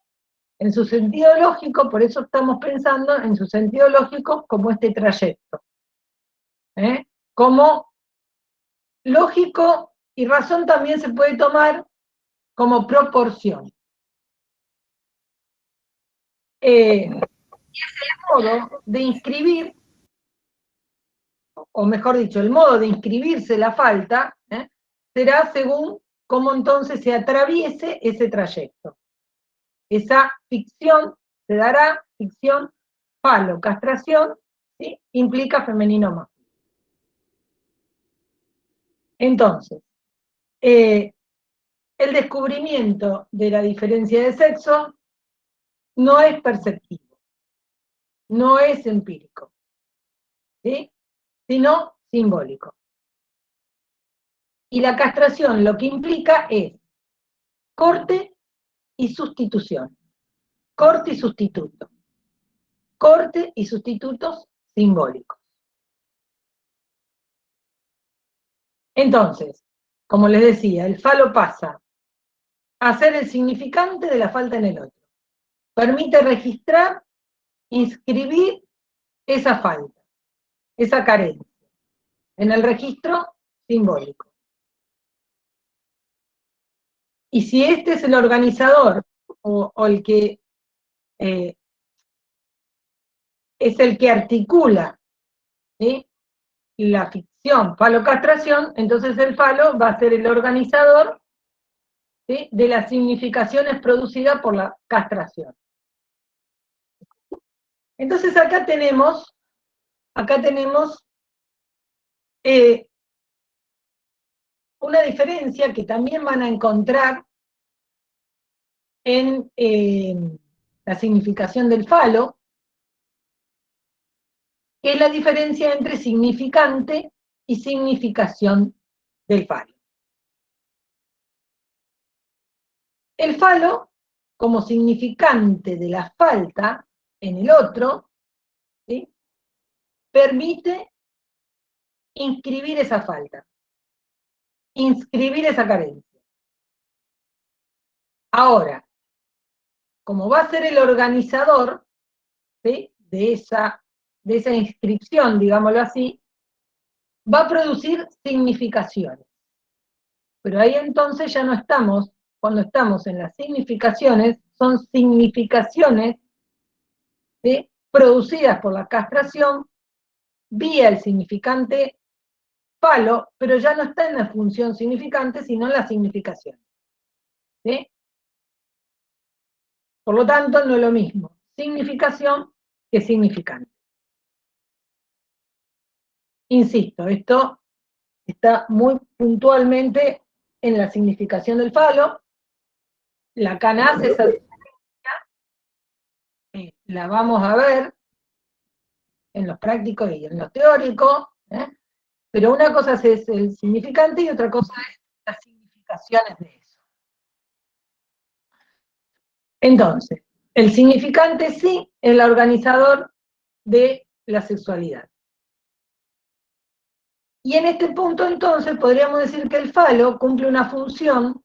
En su sentido lógico, por eso estamos pensando en su sentido lógico como este trayecto. Como lógico y razón también se puede tomar como proporción. El modo de inscribir, o mejor dicho, el modo de inscribirse la falta, será según cómo entonces se atraviese ese trayecto. Esa ficción se dará, ficción, falo, castración, ¿sí? Implica femenino masculino. Entonces, el descubrimiento de la diferencia de sexo no es perceptivo, no es empírico, ¿sí? Sino simbólico. Y la castración lo que implica es corte y sustitución, corte y sustituto, corte y sustitutos simbólicos. Entonces, como les decía, el falo pasa a ser el significante de la falta en el otro. Permite registrar, inscribir esa falta, esa carencia, en el registro simbólico. Y si este es el organizador, o el que es el que articula, ¿sí?, la ficción falo-castración, entonces el falo va a ser el organizador, ¿sí?, de las significaciones producidas por la castración. Entonces acá tenemos una diferencia que también van a encontrar en la significación del falo, que es la diferencia entre significante y significación del falo. El falo, como significante de la falta en el otro, ¿sí?, permite inscribir esa falta, inscribir esa carencia. Ahora, como va a ser el organizador, ¿sí?, de esa inscripción, digámoslo así, va a producir significaciones. Pero ahí entonces ya no estamos, cuando estamos en las significaciones, son significaciones, ¿sí?, producidas por la castración vía el significante falo, pero ya no está en la función significante, sino en la significación. ¿Sí? Por lo tanto, no es lo mismo significación que significante. Insisto, esto está muy puntualmente en la significación del falo. Lacan hace esa la vamos a ver en los prácticos y en los teóricos, pero una cosa es el significante y otra cosa es las significaciones de eso. Entonces, el significante sí es el organizador de la sexualidad. Y en este punto, entonces, podríamos decir que el falo cumple una función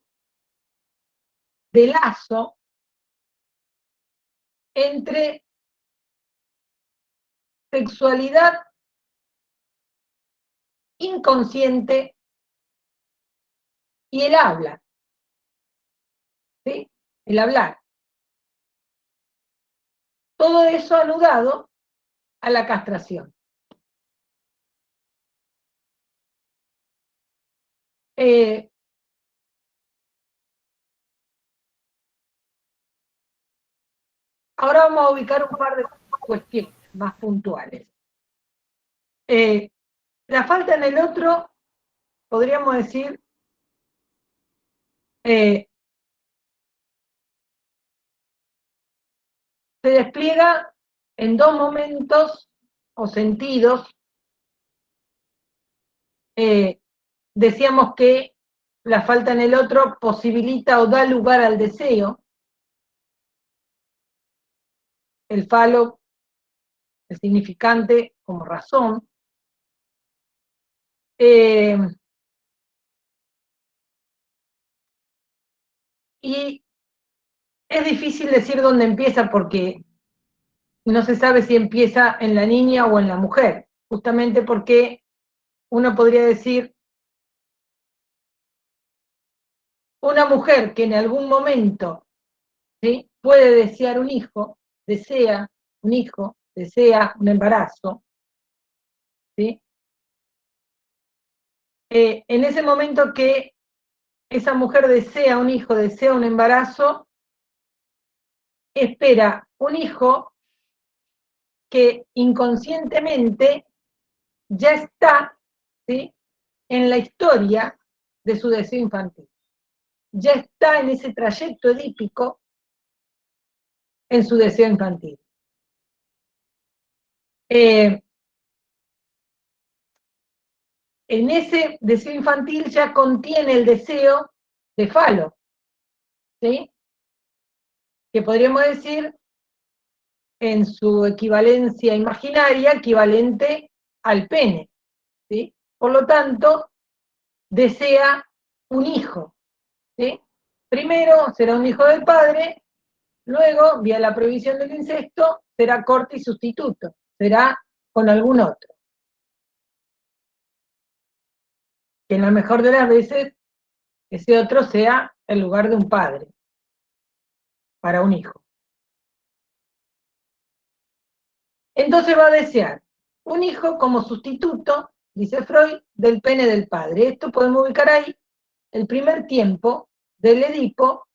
de lazo entre sexualidad inconsciente y el habla, ¿sí? El hablar. Todo eso anudado a la castración. Ahora vamos a ubicar un par de cuestiones más puntuales. La falta en el otro, podríamos decir, se despliega en dos momentos o sentidos. Decíamos que la falta en el otro posibilita o da lugar al deseo. El falo, el significante como razón. Y es difícil decir dónde empieza porque no se sabe si empieza en la niña o en la mujer, justamente porque uno podría decir una mujer que en algún momento, ¿sí?, puede desear un hijo, desea un hijo, desea un embarazo, ¿sí? En ese momento que esa mujer desea un hijo, desea un embarazo, espera un hijo que inconscientemente ya está, ¿sí?, en la historia de su deseo infantil. Ya está en ese trayecto edípico en su deseo infantil. En ese deseo infantil ya contiene el deseo de falo, ¿sí?, que podríamos decir en su equivalencia imaginaria, equivalente al pene, ¿sí? Por lo tanto, desea un hijo, ¿sí? Primero será un hijo del padre, luego, vía la prohibición del incesto, será corte y sustituto, será con algún otro. Que en la mejor de las veces, ese otro sea el lugar de un padre para un hijo. Entonces va a desear un hijo como sustituto, dice Freud, del pene del padre. Esto podemos ubicar ahí el primer tiempo del Edipo,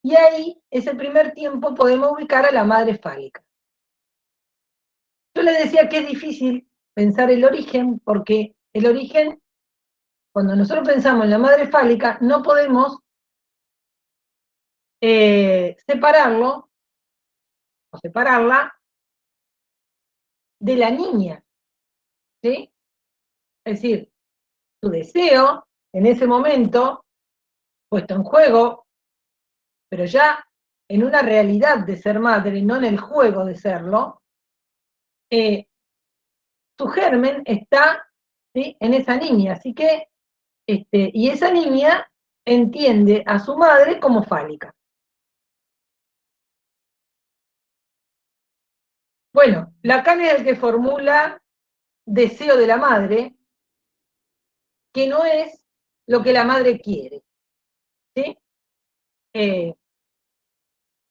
y ahí, ese primer tiempo, podemos ubicar a la madre fálica. Yo les decía que es difícil pensar el origen, porque el origen, cuando nosotros pensamos en la madre fálica, no podemos separarlo o separarla de la niña, ¿sí? Es decir, su deseo en ese momento, puesto en juego, pero ya en una realidad de ser madre, no en el juego de serlo, su germen está, ¿sí?, en esa niña, así que, y esa niña entiende a su madre como fálica. Bueno, Lacan es el que formula deseo de la madre, que no es lo que la madre quiere, ¿sí?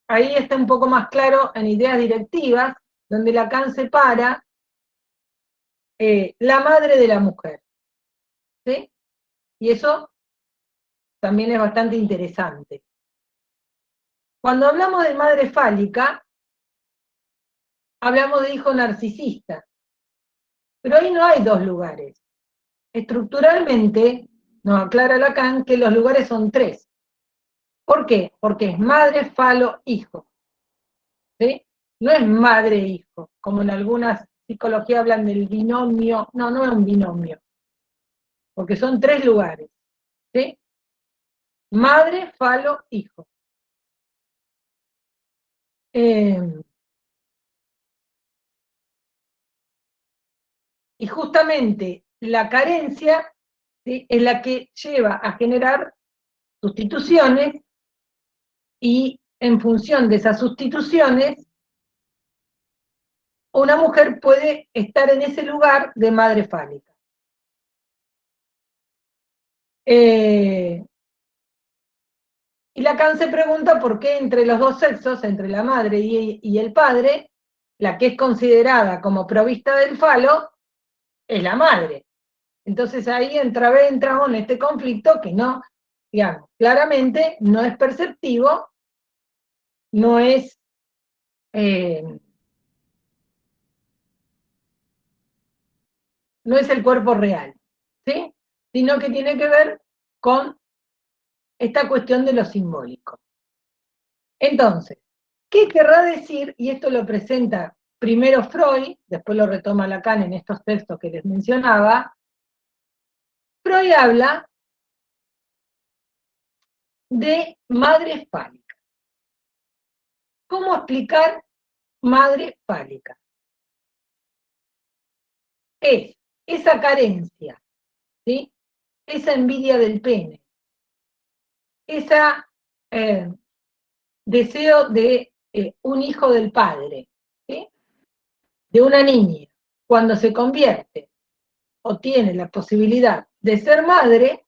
Ahí está un poco más claro en ideas directivas, donde Lacan separa la madre de la mujer, ¿sí? Y eso también es bastante interesante. Cuando hablamos de madre fálica, hablamos de hijo narcisista. Pero ahí no hay dos lugares. Estructuralmente, nos aclara Lacan que los lugares son tres. ¿Por qué? Porque es madre, falo, hijo. ¿Sí? No es madre-hijo, como en algunas psicologías hablan del binomio. No, no es un binomio, porque son tres lugares. ¿Sí? Madre, falo, hijo. Y justamente la carencia, ¿sí?, es la que lleva a generar sustituciones, y en función de esas sustituciones, una mujer puede estar en ese lugar de madre fálica. Y Lacan se pregunta por qué entre los dos sexos, entre la madre y el padre, la que es considerada como provista del falo es la madre. Entonces ahí entramos en este conflicto que no, digamos, claramente no es perceptivo, no es no es el cuerpo real, ¿sí? Sino que tiene que ver con esta cuestión de lo simbólico. Entonces, ¿qué querrá decir? Y esto lo presenta primero Freud, después lo retoma Lacan en estos textos que les mencionaba. Freud habla de madre fálica. ¿Cómo explicar madre fálica? Es esa carencia, ¿sí?, esa envidia del pene, esa deseo de un hijo del padre, ¿sí?, de una niña, cuando se convierte o tiene la posibilidad de ser madre,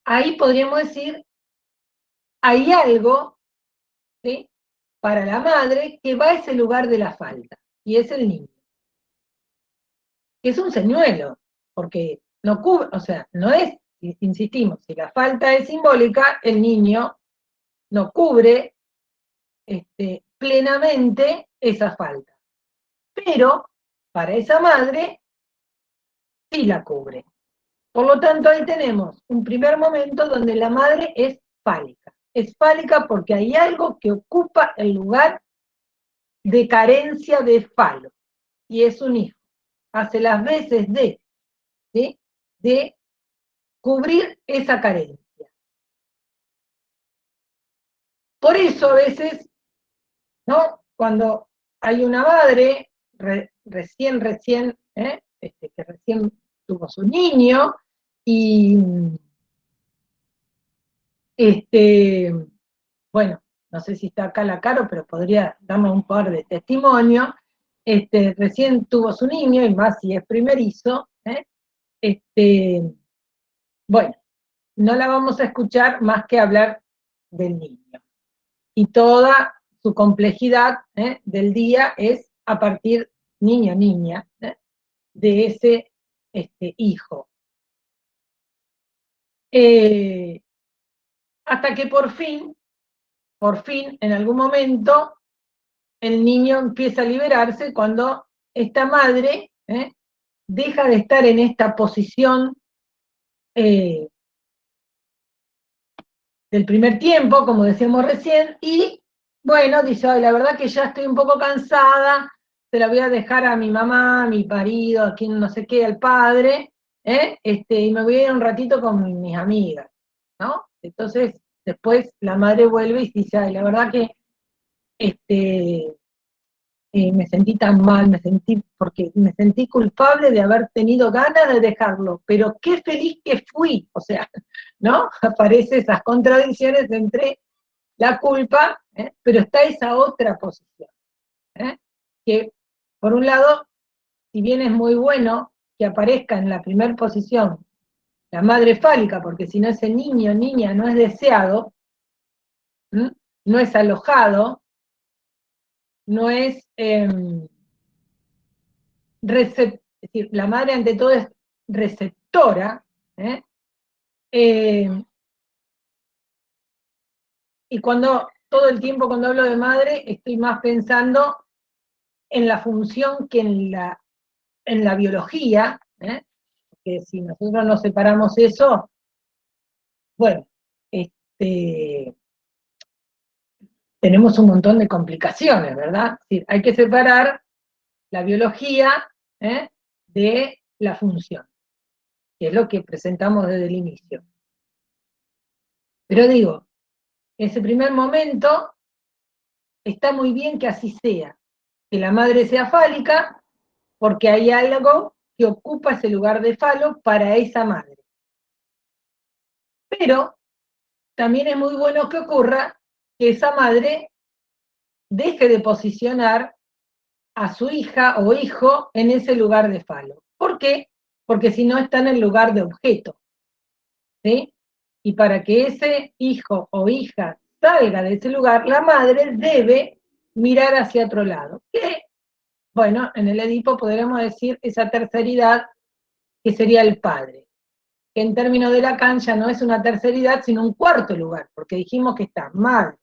ahí podríamos decir, hay algo, ¿sí?, para la madre que va a ese lugar de la falta, y es el niño. Que es un señuelo, porque no cubre, o sea, no es, insistimos, si la falta es simbólica, el niño no cubre plenamente esa falta. Pero para esa madre sí la cubre. Por lo tanto, ahí tenemos un primer momento donde la madre es fálica. Es fálica porque hay algo que ocupa el lugar de carencia de falo, y es un hijo. Hace las veces de, ¿sí?, de cubrir esa carencia. Por eso a veces, ¿no?, cuando hay una madre recién, que recién tuvo su niño, y bueno, no sé si está acá la Caro, pero podría darme un par de testimonios, recién tuvo su niño, y más si es primerizo, bueno, no la vamos a escuchar más que hablar del niño. Y toda su complejidad del día es a partir, niño, niña, de ese hijo. Hasta que por fin, en algún momento, el niño empieza a liberarse cuando esta madre deja de estar en esta posición del primer tiempo, como decíamos recién, y bueno, dice, ay, la verdad que ya estoy un poco cansada, se la voy a dejar a mi mamá, a mi marido, a quien no sé qué, al padre, y me voy a ir un ratito con mis amigas, ¿no? Entonces, después la madre vuelve y dice, ay, la verdad que me sentí tan mal, porque me sentí culpable de haber tenido ganas de dejarlo, pero qué feliz que fui, o sea, ¿no? Aparecen esas contradicciones entre la culpa, pero está esa otra posición, que por un lado, si bien es muy bueno que aparezca en la primera posición la madre fálica, porque si no ese niño o niña no es deseado, no es alojado, no es es decir, la madre ante todo es receptora, y todo el tiempo cuando hablo de madre, estoy más pensando en la función que en la biología, que si nosotros nos separamos eso, bueno, tenemos un montón de complicaciones, ¿verdad? Es decir, hay que separar la biología de la función, que es lo que presentamos desde el inicio. Pero digo, ese primer momento está muy bien que así sea, que la madre sea fálica, porque hay algo que ocupa ese lugar de falo para esa madre. Pero también es muy bueno que ocurra que esa madre deje de posicionar a su hija o hijo en ese lugar de falo. ¿Por qué? Porque si no está en el lugar de objeto. ¿Sí? Y para que ese hijo o hija salga de ese lugar, la madre debe mirar hacia otro lado. Que, bueno, en el Edipo podríamos decir esa terceridad que sería el padre, que en términos de Lacan ya no es una terceridad, sino un cuarto lugar, porque dijimos que está madre,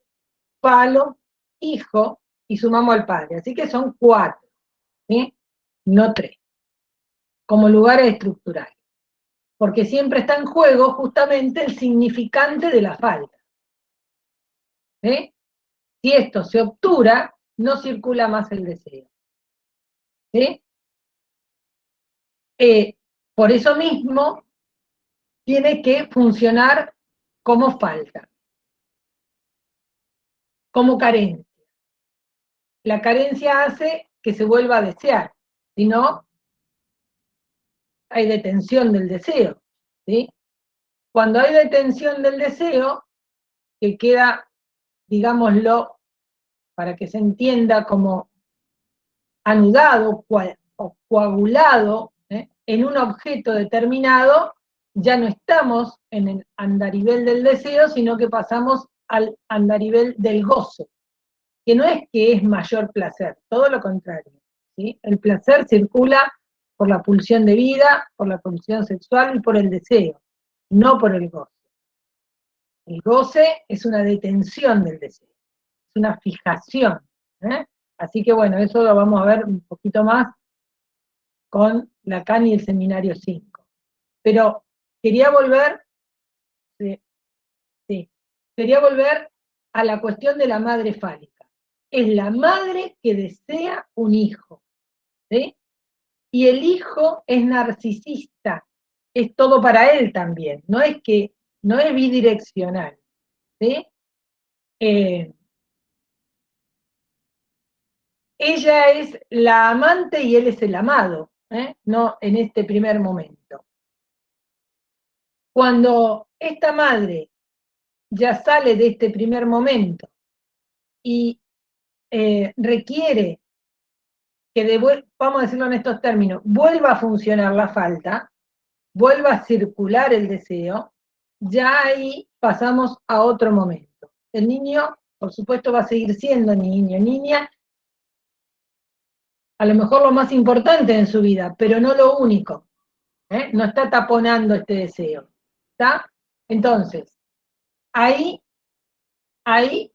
palo, hijo, y sumamos al padre, así que son 4, ¿sí? No 3, como lugares estructurales, porque siempre está en juego justamente el significante de la falta. ¿Sí? Si esto se obtura, no circula más el deseo. ¿Sí? Por eso mismo tiene que funcionar como falta, como carencia. La carencia hace que se vuelva a desear, si no, hay detención del deseo. ¿Sí? Cuando hay detención del deseo, que queda, digámoslo, para que se entienda como anudado o coagulado en un objeto determinado, ya no estamos en el andarivel del deseo, sino que pasamos al andarivel del gozo, que no es que es mayor placer, todo lo contrario. ¿Sí? El placer circula por la pulsión de vida, por la pulsión sexual y por el deseo, no por el gozo. El goce es una detención del deseo, es una fijación. Así que bueno, eso lo vamos a ver un poquito más con Lacan y el seminario 5. Pero quería volver, quería volver a la cuestión de la madre fálica. Es la madre que desea un hijo, ¿sí? Y el hijo es narcisista, es todo para él también, no es bidireccional, ¿sí? Ella es la amante y él es el amado, no en este primer momento. Cuando esta madre ya sale de este primer momento y requiere que, vamos a decirlo en estos términos, vuelva a funcionar la falta, vuelva a circular el deseo, ya ahí pasamos a otro momento. El niño, por supuesto, va a seguir siendo niño, niña, a lo mejor lo más importante en su vida, pero no lo único. No está taponando este deseo. ¿Está? Entonces, ahí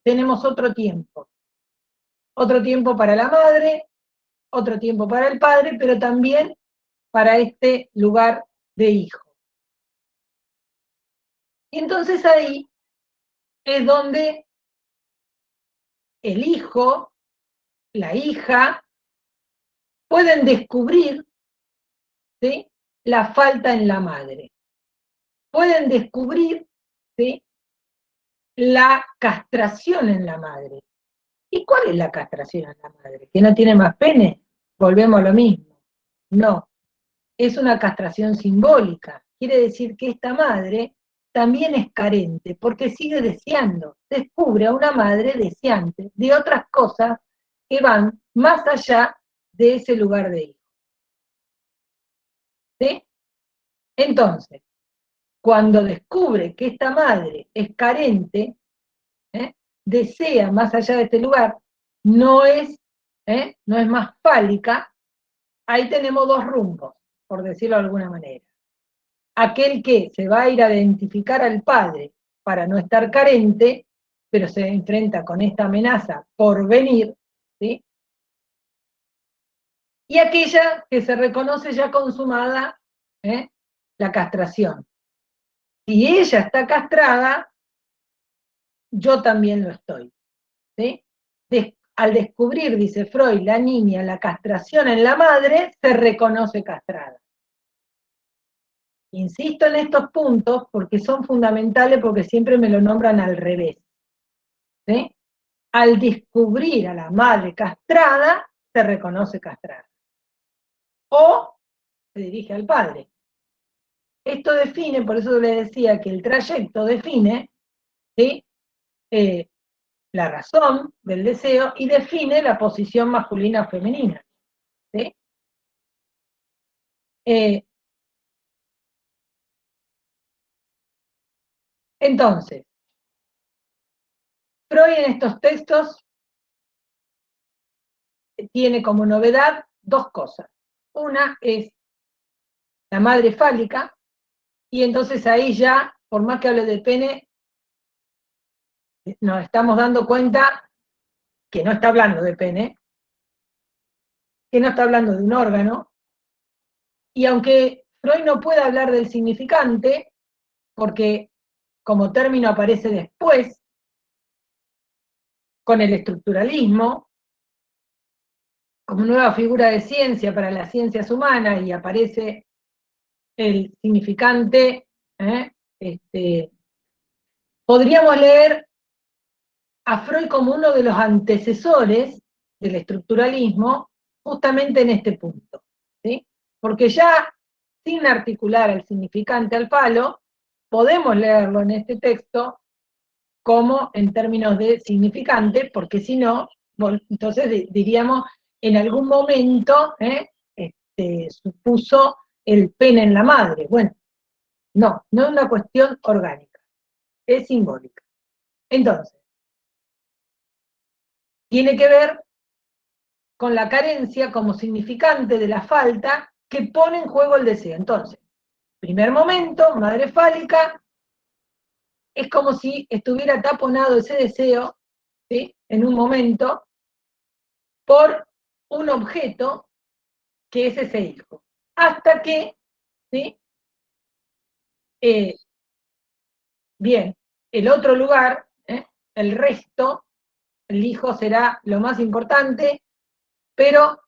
tenemos otro tiempo. Otro tiempo para la madre, otro tiempo para el padre, pero también para este lugar de hijo. Y entonces ahí es donde el hijo, la hija, pueden descubrir, ¿sí?, la falta en la madre. Pueden descubrir, ¿sí?, la castración en la madre. ¿Y cuál es la castración en la madre? ¿Que no tiene más pene? Volvemos a lo mismo. No, es una castración simbólica. Quiere decir que esta madre también es carente, porque sigue deseando. Descubre a una madre deseante de otras cosas que van más allá de ese lugar de hijo. ¿Sí? Entonces, cuando descubre que esta madre es carente, desea más allá de este lugar, no es más fálica, ahí tenemos dos rumbos, por decirlo de alguna manera. Aquel que se va a ir a identificar al padre para no estar carente, pero se enfrenta con esta amenaza por venir, ¿sí?, y aquella que se reconoce ya consumada, la castración. Si ella está castrada, yo también lo estoy. ¿Sí? Al descubrir, dice Freud, la niña la castración en la madre, se reconoce castrada. Insisto en estos puntos porque son fundamentales, porque siempre me lo nombran al revés. ¿Sí? Al descubrir a la madre castrada, se reconoce castrada. O se dirige al padre. Esto define, por eso le decía que el trayecto define, ¿sí? La razón del deseo y define la posición masculina o femenina. ¿Sí? Entonces, Freud en estos textos tiene como novedad dos cosas. Una es la madre fálica, y entonces ahí ya, por más que hable de pene, nos estamos dando cuenta que no está hablando de pene, que no está hablando de un órgano, y aunque Freud no puede hablar del significante, porque como término aparece después, con el estructuralismo, como nueva figura de ciencia para las ciencias humanas, y aparece el significante, podríamos leer a Freud como uno de los antecesores del estructuralismo, justamente en este punto, ¿sí? Porque ya sin articular el significante al falo, podemos leerlo en este texto como en términos de significante, porque si no, entonces diríamos, en algún momento supuso el pene en la madre. Bueno, no es una cuestión orgánica, es simbólica. Entonces, tiene que ver con la carencia como significante de la falta que pone en juego el deseo. Entonces, primer momento, madre fálica, es como si estuviera taponado ese deseo, ¿sí? En un momento, por un objeto que es ese hijo. Hasta que, ¿sí? Bien, el otro lugar, el resto, el hijo será lo más importante, pero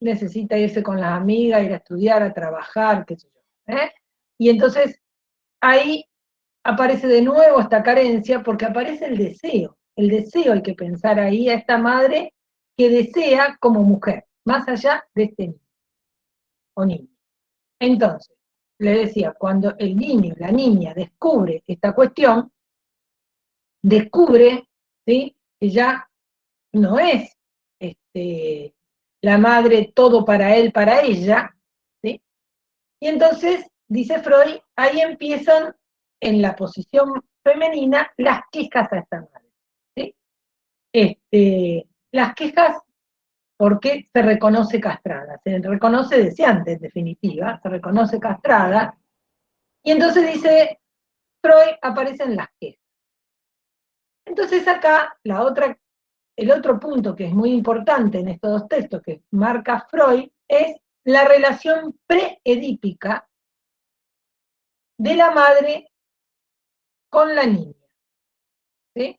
necesita irse con las amigas, ir a estudiar, a trabajar, qué sé yo. Y entonces ahí aparece de nuevo esta carencia, porque aparece el deseo hay que pensar ahí a esta madre que desea como mujer, más allá de este niño o niña. Entonces, le decía, cuando el niño, la niña descubre esta cuestión, descubre, ¿sí? Que ya no es la madre todo para él, para ella, ¿sí? Y entonces, dice Freud, ahí empiezan en la posición femenina las quejas a esta madre, ¿sí? Las quejas porque se reconoce castrada, se reconoce deseante en definitiva, se reconoce castrada, y entonces dice Freud, aparecen las quejas. Entonces acá el otro punto que es muy importante en estos dos textos que marca Freud es la relación preedípica de la madre con la niña. ¿Sí?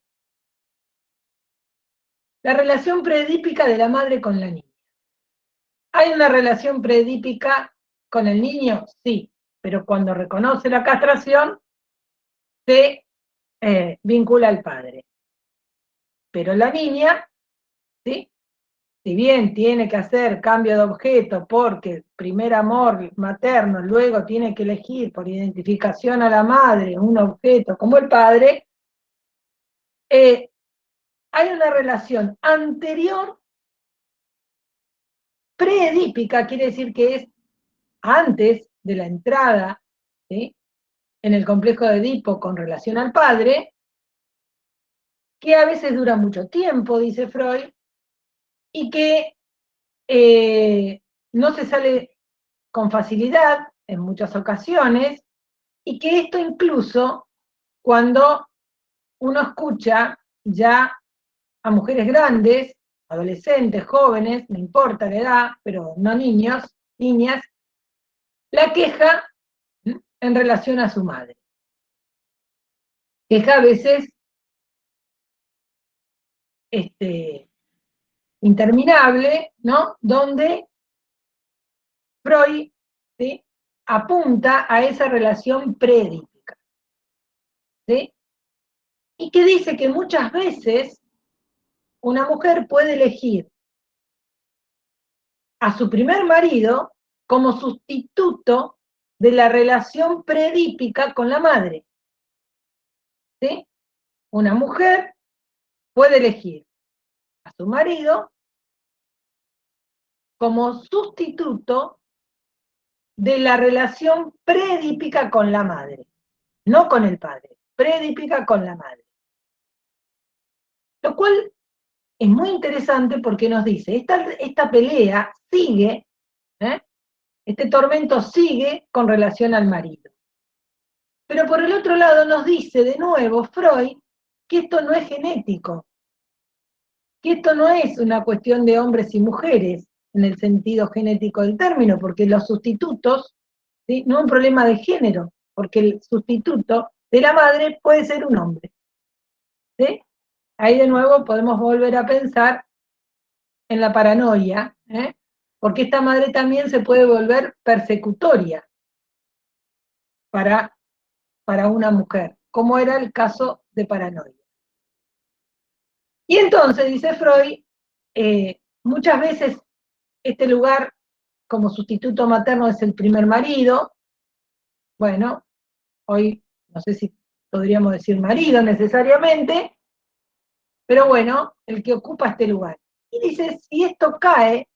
La relación preedípica de la madre con la niña. ¿Hay una relación preedípica con el niño? Sí, pero cuando reconoce la castración, se vincula al padre. Pero la niña, ¿sí? Si bien tiene que hacer cambio de objeto porque primer amor materno, luego tiene que elegir por identificación a la madre un objeto como el padre, hay una relación anterior, preedípica, quiere decir que es antes de la entrada, ¿sí? En el complejo de Edipo con relación al padre, que a veces dura mucho tiempo, dice Freud, y que no se sale con facilidad en muchas ocasiones, y que esto incluso cuando uno escucha ya a mujeres grandes, adolescentes, jóvenes, no importa la edad, pero no niños, niñas, la queja en relación a su madre. Queja a veces interminable, ¿no? Donde Freud, ¿sí?, apunta a esa relación prédípica, ¿sí? Y que dice que muchas veces una mujer puede elegir a su primer marido como sustituto de la relación predípica con la madre, ¿sí? Una mujer puede elegir a su marido como sustituto de la relación predípica con la madre, no con el padre, predípica con la madre. Lo cual es muy interesante porque nos dice, esta pelea sigue, este tormento sigue con relación al marido. Pero por el otro lado nos dice de nuevo Freud que esto no es genético, que esto no es una cuestión de hombres y mujeres en el sentido genético del término, porque los sustitutos, ¿sí?, no es un problema de género, porque el sustituto de la madre puede ser un hombre, ¿sí? Ahí de nuevo podemos volver a pensar en la paranoia, porque esta madre también se puede volver persecutoria para una mujer, como era el caso de paranoia. Y entonces, dice Freud, muchas veces este lugar como sustituto materno es el primer marido. Bueno, hoy no sé si podríamos decir marido necesariamente, pero bueno, el que ocupa este lugar. Y dice, si esto cae,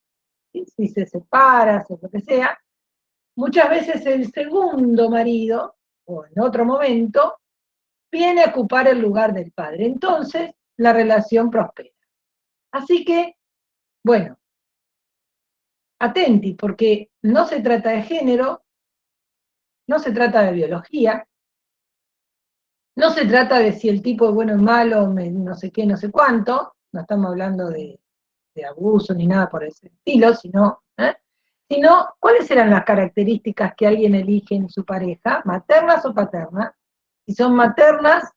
si se separa, o lo que sea, muchas veces el segundo marido, o en otro momento, viene a ocupar el lugar del padre. Entonces, la relación prospera. Así que, bueno, atenti, porque no se trata de género, no se trata de biología, no se trata de si el tipo es bueno o malo, no sé qué, no sé cuánto, no estamos hablando de abuso ni nada por ese estilo, sino cuáles eran las características que alguien elige en su pareja, maternas o paternas. Si son maternas,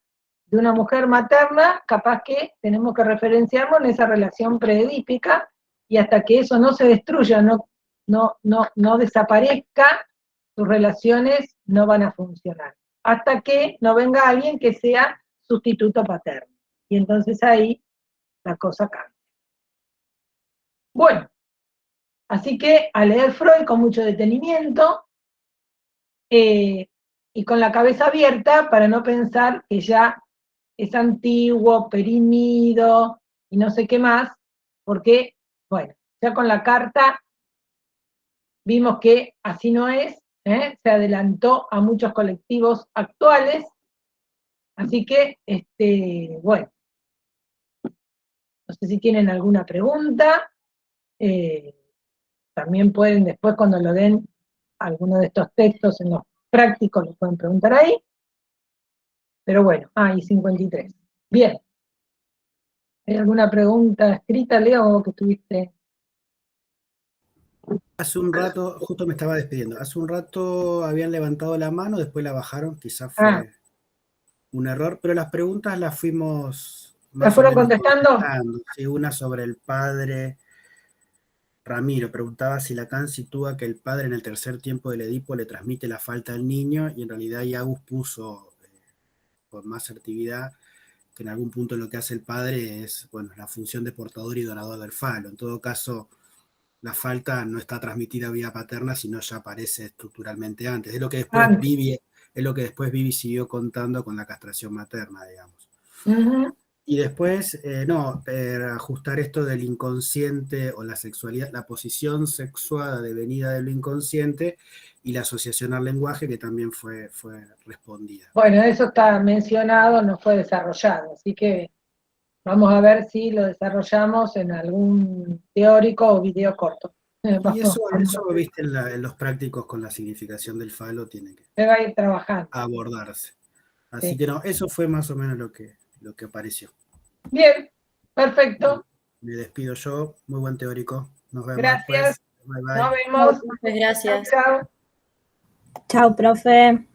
de una mujer materna, capaz que tenemos que referenciarnos en esa relación preedípica, y hasta que eso no se destruya, no desaparezca, sus relaciones no van a funcionar. Hasta que no venga alguien que sea sustituto paterno. Y entonces ahí la cosa cambia. Bueno, así que a leer Freud con mucho detenimiento y con la cabeza abierta para no pensar que ya es antiguo, perimido y no sé qué más, porque, bueno, ya con la carta vimos que así no es, se adelantó a muchos colectivos actuales, así que, bueno, no sé si tienen alguna pregunta, también pueden después cuando lo den alguno de estos textos en los prácticos, lo pueden preguntar ahí, pero bueno, y 53. Bien. ¿Hay alguna pregunta escrita, Leo, que tuviste? Hace un rato, justo me estaba despidiendo, hace un rato habían levantado la mano, después la bajaron, quizás fue un error, pero las preguntas las fuimos ¿La más o fueron menos contestando? Sí, una sobre el padre. Ramiro preguntaba si Lacan sitúa que el padre en el tercer tiempo del Edipo le transmite la falta al niño, y en realidad Iagus puso con más asertividad que en algún punto lo que hace el padre es, bueno, la función de portador y donador del falo. En todo caso, la falta no está transmitida vía paterna, sino ya aparece estructuralmente antes. Es lo que después Vivi siguió contando con la castración materna, digamos. Uh-huh. Y después, ajustar esto del inconsciente o la sexualidad, la posición sexuada devenida de lo inconsciente y la asociación al lenguaje, que también fue respondida. Bueno, eso está mencionado, no fue desarrollado, así que vamos a ver si lo desarrollamos en algún teórico o video corto. Y eso viste, en los prácticos con la significación del falo tiene que se va a ir trabajando. abordarse. Así Sí. que no, eso fue más o menos lo que apareció. Bien, perfecto. me despido yo. Muy buen teórico. Nos vemos Gracias. después. Bye, bye. Nos vemos. Muchas gracias. Chao, chao. Chao, profe.